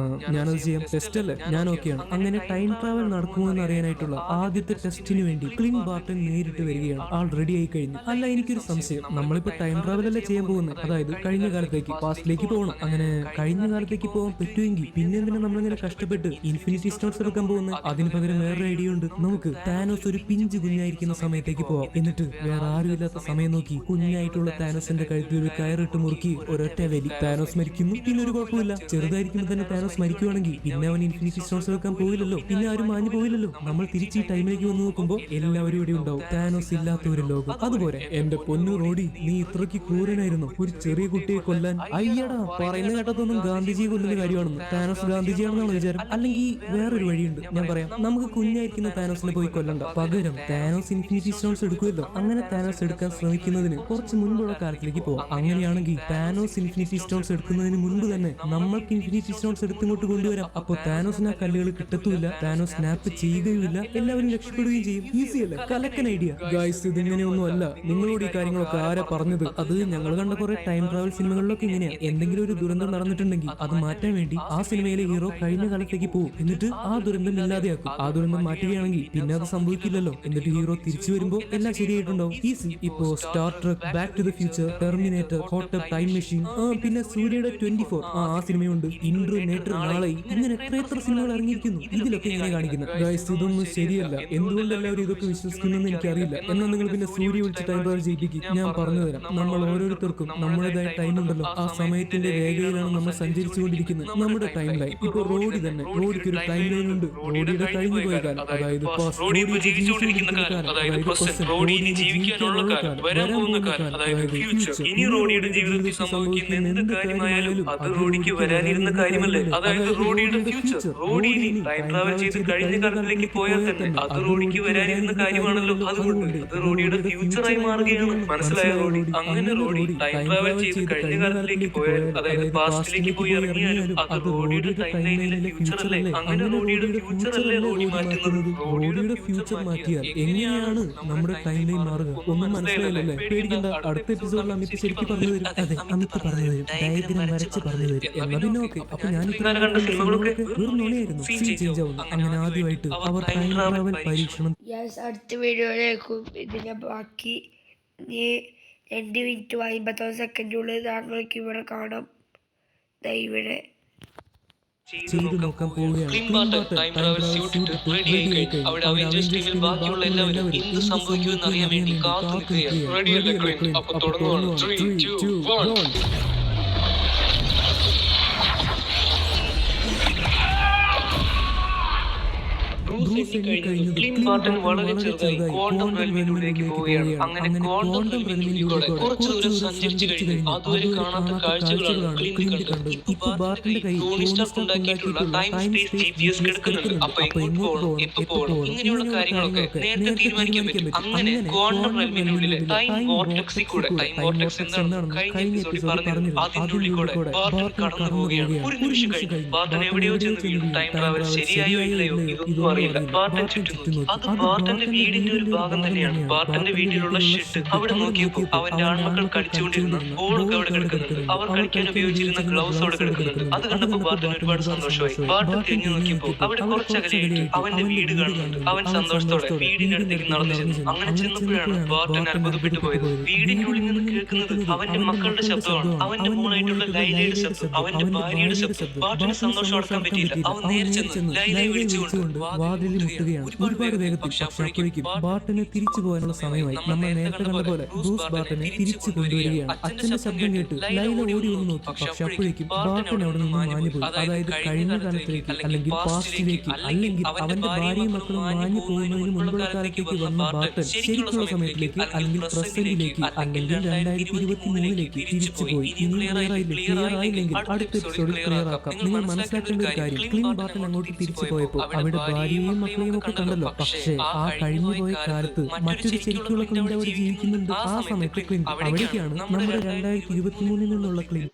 ഞാനത് ചെയ്യാം. ടെസ്റ്റ് അല്ലേ? ഞാൻ ഓക്കെയാണ്. അങ്ങനെ ടൈം ട്രാവൽ നടക്കുമോ എന്ന് അറിയാനായിട്ടുള്ള ആദ്യത്തെ ടെസ്റ്റിന് വേണ്ടി ക്ലിൻ ബാർട്ടൻ നേരിട്ട് വരികയാണ്. ആൾ റെഡി ആയി കഴിഞ്ഞു. അല്ല, എനിക്കൊരു സംശയം. നമ്മളിപ്പോ ടൈം ട്രാവൽ അല്ലേ ചെയ്യാൻ പോകുന്നത്? അതായത് കഴിഞ്ഞ കാലത്തേക്ക്, പാസ്റ്റിലേക്ക് പോകണം. അങ്ങനെ കഴിഞ്ഞ കാലത്തേക്ക് പോകാൻ പറ്റുമെങ്കിൽ പിന്നെ എന്തിനാ നമ്മളിങ്ങനെ കഷ്ടപ്പെട്ട് ഇൻഫിനിറ്റി സ്റ്റോൺസ് എടുക്കാൻ പോകുന്നത്? അതിന് പകരം വേറെ ഐഡിയ ഉണ്ട്. നമുക്ക് താനോസ് ഒരു പിഞ്ച് കുഞ്ഞായിരിക്കുന്ന സമയത്തേക്ക് പോവാം. എന്നിട്ട് വേറെ ആരുമില്ലാത്ത സമയം നോക്കി കുഞ്ഞായിട്ടുള്ള താനോസിന്റെ കഴുത്തിൽ ഒരു കയറിട്ട് മുറുക്കി ഒരൊറ്റ വലി. താനോസ് മരിക്കുന്നു. പിന്നെ ഒരു കുഴപ്പമില്ല. ചെറുതായിരിക്കുമ്പോൾ തന്നെ താനോസ് മരിക്കുവാണെങ്കിൽ പിന്നെ അവൻ ഇൻഫിനിറ്റി സ്റ്റോൺസ് എടുക്കാൻ പോയില്ലല്ലോ. പിന്നെ ആരും മാഞ്ഞു പോയില്ലല്ലോ. നമ്മൾ തിരിച്ച് ഈ ടൈമിലേക്ക് വന്ന് നോക്കുമ്പോൾ എല്ലാവരും ഇവിടെ ഉണ്ടാവും. താനോസ് ഇല്ലാത്ത ഒരു ലോകം. അതുപോലെ എന്റെ പൊന്നു റോഡി, നീ ഇത്രയ്ക്ക് ക്രൂരനായിരുന്നു ഒരു ചെറിയ കുട്ടിയെ കൊല്ലാൻ? അയ്യടാ, പറയുന്ന കേട്ടതൊന്നും ഗാന്ധിജിയെ കൊല്ലുന്ന കാര്യമാണെന്ന്. താനോസ് ഗാന്ധിജിയാണെന്നാണ് വിചാരം. അല്ലെങ്കിൽ വേറൊരു വഴിയുണ്ട്, ഞാൻ പറയാം. നമുക്ക് കുഞ്ഞായിരിക്കുന്ന താനോസിനെ പോയി കൊല്ലണ്ട. പകരം താനോസ് ഇൻഫിനിറ്റി സ്റ്റോൺസ് എടുക്കുമല്ലോ. അങ്ങനെ താനോസ് എടുക്കാൻ ശ്രമിക്കുന്നതിന് കുറച്ച് മുൻപുള്ള കാലത്തിലേക്ക് പോവാം. അങ്ങനെയാണെങ്കിൽ താനോസ് ഇൻഫിനിറ്റി സ്റ്റോൺസ് എടുക്കുന്നതിന് മുൻപ് തന്നെ നമ്മൾക്ക് ഇൻഫിനിറ്റി സ്റ്റോൺസ് എടുത്തിങ്ങോട്ട് കൊണ്ടുവരാം. അപ്പോൾ താനോസിന് ആ കല്ലുകൾ കിട്ടത്തുമില്ല, താനോസ് സ്നാപ്പ് ചെയ്യുകയുമില്ല, എല്ലാവരും രക്ഷപ്പെടുകയും ചെയ്യും. ഈസി അല്ലേ? കലക്കൻ ഐഡിയ. ഗൈസ്, ഇതിങ്ങനെയൊന്നും അല്ല. നിങ്ങളോട് ഈ കാര്യങ്ങളൊക്കെ ആരാ പറഞ്ഞത്? അത് ഞങ്ങൾ കണ്ട കുറെ ടൈം ട്രാവൽ സിനിമകളിലൊക്കെ ഇങ്ങനെയാണ്. എന്തെങ്കിലും ഒരു ദുരന്തം നടന്നിട്ടുണ്ടെങ്കിൽ അത് മാറ്റാൻ വേണ്ടി ആ സിനിമയിലെ ഹീറോ കഴിഞ്ഞ കാലത്തേക്ക് പോകും. എന്നിട്ട് ആ ദുരന്തം ഇല്ലാതെയാക്കും. ആ ദുരന്തം മാറ്റുകയാണെങ്കിൽ പിന്നെ അത് സംഭവിക്കില്ലല്ലോ. എന്നിട്ട് ഹീറോ തിരിച്ചു വരുമ്പോൾ എല്ലാം ശരിയായിട്ടുണ്ടാവും. ഈസി. ഇപ്പോ Star Trek, Back to the Future, Terminator, hot tub time machine, പിന്നെ സൂര്യയുടെ 24 ആ സിനിമയുണ്ട്. ഇൻട്രോനേറ്റർ, നാളെ, ഇങ്ങനെ എത്ര സിനിമകൾ ഇറങ്ങിയിരിക്കുന്നു. ഇതിലൊക്കെ ഇങ്ങനെ കാണിക്കുന്നത്. ഗൈസ്, ഇതൊന്നും ശരിയല്ല. എന്തുകൊണ്ട് എല്ലാവരും ഇതൊക്കെ വിശ്വസിക്കുന്നെന്ന് എനിക്കറിയില്ല. എന്നാൽ നിങ്ങൾ പിന്നെ സൂര്യ വിളിച്ച് ടൈം ട്രാവൽ ചെയ്യിപ്പിക്കും. ഞാൻ പറഞ്ഞു തരാം. നമ്മൾ ഓരോരുത്തർക്കും നമ്മുടേതായ ടൈം ഉണ്ടല്ലോ. ആ സമയത്തിന്റെ രേഖയിലാണ് നമ്മൾ സഞ്ചരിച്ചുകൊണ്ടിരിക്കുന്നത്. നമ്മുടെ ടൈം ലൈൻ. ഇപ്പൊ റോഡി തന്നെ, റോഡിക്ക് ഒരു ടൈം ലൈൻ ഉണ്ട്. റോഡിയുടെ കഴിഞ്ഞു പോയ കാലം, അതായത് റോഡിയുടെ ജീവിച്ചുകൊണ്ടിരിക്കുന്ന കാലം, അതായത് റോഡിന് ജീവിക്കാനുള്ള കാലം, വരാൻ പോകുന്ന കാലം, അതായത് ഫ്യൂച്ചർ. ഇനി റോഡിയുടെ ജീവിതത്തിൽ സംഭവിക്കുന്ന എന്ത് കാര്യമായാലും അത് റോഡിക്ക് വരാനിരുന്ന കാര്യമല്ലേ, അതായത് റോഡിയുടെ ഫ്യൂച്ചർ. റോഡി ഇനി ടൈം ട്രാവൽ ചെയ്ത് കഴിഞ്ഞ കാലത്തിലേക്ക് പോയാൽ തന്നെ അത് റോഡിക്ക് വരാനിരുന്ന കാര്യമാണല്ലോ. അതുകൊണ്ട് അത് റോഡിയുടെ ഫ്യൂച്ചറായി മാറുകയാണ്. മനസ്സിലായ റോഡി? അങ്ങനെ റോഡി ടൈം ട്രാവൽ ചെയ്ത് കഴിഞ്ഞ കാലത്തിലേക്ക് പോയാലും, അതായത് പാസ്റ്റിലേക്ക് പോയി ഇറങ്ങിയാലും അത് റോഡിയുടെ ടൈം ലൈനിലെ ഫ്യൂച്ചർ അല്ലേ. അങ്ങനെ റോഡിയുടെ ഫ്യൂച്ചർ അല്ലേ റോഡി മാറ്റുന്നത്. റോഡിയുടെ ഫ്യൂച്ചർ മാറ്റിയാൽ എങ്ങനെയാണ് നമ്മുടെ ടൈം ലൈൻ മാറുക? ഒന്നും മനസ്സിലായില്ലല്ലേ? പേടിക്കണ്ട, അടുത്ത എപ്പിസോഡിൽ അമിത് ശരിക്കും പറഞ്ഞു തരും. അതെ, അമിത് പറഞ്ഞു തരും, ഡയഗ്രം വരച്ച് പറഞ്ഞു തരും. എന്നാ പിന്നെ ഓക്കെ. അപ്പൊ ഞാനിപ്പോ വെറും നുണയായിരുന്നു, സീൻ ചേഞ്ച് ആവുന്നു. അങ്ങനെ ആദ്യമായിട്ട് അവർ ടൈം ട്രാവൽ പരീക്ഷണം. അടുത്ത വീഡിയോയിലേക്കും ഇതിന്റെ ബാക്കി 2 മിനിറ്റ് 51 സെക്കൻഡുള്ളിൽ താങ്കൾക്ക് ഇവിടെ കാണാം. ഇവിടെ ചെയ്തു നോക്കാൻ പോവുകയാണ്. Clint Barton time travel suit ഇട്ട് റെഡിയായി കഴിഞ്ഞു. അവിടെ അവഞ്ചേഴ്സ് ടീമിൽ ബാക്കിയുള്ള എല്ലാവരും എന്ത് സംഭവിക്കുമെന്ന് അറിയാൻ വേണ്ടി കാത്തു നിൽക്കുകയാണ്. റെഡിയല്ലേ ക്ലീൻ? അപ്പൊ തുടങ്ങുവാണ്. 3, 2, 1. ക്ലീൻ ബാർട്ടൻ വളരെ ചെറുതായി ക്വാണ്ടം റെൽമിലൂടെക്ക് പോവുകയാണ്. അങ്ങനെ ക്വാണ്ടം റെൽമിലൂടെ കുറച്ചു ദൂരം സഞ്ചരിച്ചു കഴിഞ്ഞു. അതുവരെ കാണാത്ത കാഴ്ചകളാണ് ക്ലീൻ കണ്ടത്. ഇപ്പൊ ബാർട്ടന്റെ കയ്യിൽ ടോണി സ്റ്റാർക്ക് ഉണ്ടാക്കിയിട്ടുള്ള ടൈം സ്പേസ് GPS കിടക്കുന്നുണ്ട്. അപ്പൊ എങ്ങോട്ട് പോകണം, എപ്പോ പോകണം, ഇങ്ങനെയുള്ള കാര്യങ്ങളൊക്കെ നേരത്തെ തീരുമാനിക്കാൻ പറ്റും. അങ്ങനെ ക്വാണ്ടം റെൽമിനുള്ളിലെ ടൈം വോർട്ടെക്സിൽ കൂടെ, ടൈം വോർട്ടെക്സ് എന്താണെന്ന് കഴിഞ്ഞ എപ്പിസോഡിൽ പറഞ്ഞിരുന്നു, അതിന്റെ ഉള്ളിൽ കൂടെ ബാർട്ടൻ കടന്നു പോവുകയാണ്. ഒരു നിമിഷം കഴിഞ്ഞു ബാർട്ടൻ എവിടെയോ ചെന്ന് വീണു. ടൈം ട്രാവൽ ശരിയായോ ഇല്ലയോ ഇതൊന്നും അറിയില്ല. ബാർട്ടൻ ചുറ്റുന്നു. അത് ബാർട്ടന്റെ വീടിന്റെ ഒരു ഭാഗം തന്നെയാണ്. ബാർട്ടന്റെ വീട്ടിലുള്ള ഷെഡ്. അവിടെ നോക്കിയപ്പോൾ അവന്റെ ആൺമക്കൾ കളിച്ചുകൊണ്ടിരുന്ന ബോളൊക്കെ അവിടെ കിടക്കുന്നുണ്ട്. അവർ കളിക്കാൻ ഉപയോഗിച്ചിരുന്ന ഗ്ലൗസ് അവിടെ കിടക്കുന്നുണ്ട്. അത് കണ്ടപ്പോൾ ബാർട്ടൻ ഒരുപാട് സന്തോഷമായി. ബാർട്ടൻ തിരിഞ്ഞു നോക്കിയപ്പോൾ അവിടെ കുറച്ചകലെയായിട്ട് അവന്റെ വീട് കാണുന്നുണ്ട്. അവൻ സന്തോഷത്തോടെ വീടിന്റെ അടുത്തേക്ക് നടന്നു ചെന്നു. അങ്ങനെ ചെന്നപ്പോഴാണ് ബാർട്ടൻ അത്ഭുതപ്പെട്ടു പോയത്. വീടിന്റെ ഉള്ളിൽ നിന്ന് കേൾക്കുന്നത് അവന്റെ മക്കളുടെ ശബ്ദമാണ്. അവന്റെ മോളായിട്ടുള്ള ലൈലയുടെ ശബ്ദം, അവന്റെ ഭാര്യയുടെ ശബ്ദം. ബാർട്ടന് സന്തോഷം അടക്കാൻ പറ്റിയില്ല. അവൻ നേരെ ചെന്ന് ലൈലയെ വിളിച്ചുകൊണ്ട് വാതിലിൽ മുട്ടുകയാണ്. ഒരുപാട് വേഗത്തിൽ. പക്ഷെ അപ്പോഴേക്കും ബാർട്ടന് തിരിച്ചു പോകാനുള്ള സമയമായി. നമ്മൾ നേരത്തെ കണ്ട പോലെ ബ്രൂസ് ബാർട്ടനെ തിരിച്ചു കൊണ്ടുവരികയാണ്. അച്ഛന്റെ ശബ്ദം കേട്ട് ലൈല ഓടി ഒന്ന് നോക്കി. പക്ഷെ അപ്പോഴേക്കും ബാർട്ടൻ അവിടെ നിന്ന് മാഞ്ഞുപോയി. അതായത് കഴിഞ്ഞ കാലത്തിലേക്ക്, അല്ലെങ്കിൽ പാസ്റ്റിലേക്ക്, അല്ലെങ്കിൽ അവന്റെ ഭാര്യയും മക്കളും മാഞ്ഞു പോകുന്നതിന് മുൻപുള്ള കാലത്തേക്ക് വന്ന ബാർട്ടൻ ശരിക്കുള്ള സമയത്തിലേക്ക്, അല്ലെങ്കിൽ പ്രസന്റിലേക്ക്, അല്ലെങ്കിൽ 2023ലേക്ക് തിരിച്ചുപോയി. ഇനി ക്ലിയർ ആയില്ലെങ്കിൽ അടുത്ത എപ്പിസോഡിൽ ക്ലിയർ ആക്കാം. നിങ്ങൾ മനസ്സിലാക്കേണ്ട ഒരു കാര്യം, ക്ലീൻ ബാർട്ടൻ അങ്ങോട്ട് തിരിച്ചു പോയപ്പോൾ അവിടെ ഭാര്യയും മക്കളെയും ഒക്കെ കണ്ടല്ലോ. പക്ഷേ ആ കഴിഞ്ഞുപോയ കാലത്ത് മറ്റൊരു ശരിക്കുള്ള ക്ലിന്റ് അവിടെ ജീവിക്കുന്നുണ്ട്. ആ സമയത്ത് ക്ലിന്റ് അവിടേക്കാണ് നമ്മുടെ 2023 നിന്നുള്ള ക്ലിന്റ്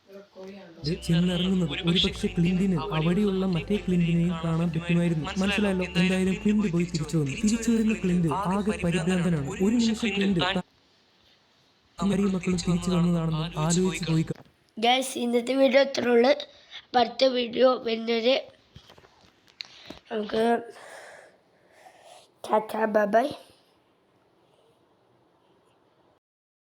ചെന്നിറങ്ങുന്നത്. ഒരുപക്ഷെ ക്ലിന്റിന് അവിടെയുള്ള മറ്റേ ക്ലിന്റിനെയും കാണാൻ പറ്റുമായിരുന്നു. മനസ്സിലായല്ലോ? എന്തായാലും ക്ലിന്റ് പോയി തിരിച്ചു വന്നു. തിരിച്ചു വരുന്ന ക്ലിന്റ് ആകെ പരിഭ്രാന്തനാണ്. ഒരു നിമിഷം ക്ലിന്റ് ഭാര്യയും മക്കളും തിരിച്ചു വന്നതാണെന്ന് ആലോചിച്ച് പോയി. ഇന്നത്തെ വീഡിയോ ഇത്ര ഉള്ളു. അടുത്ത വീഡിയോ വരുന്നത് നമുക്ക് ടാറ്റാ ബൈ ബൈ.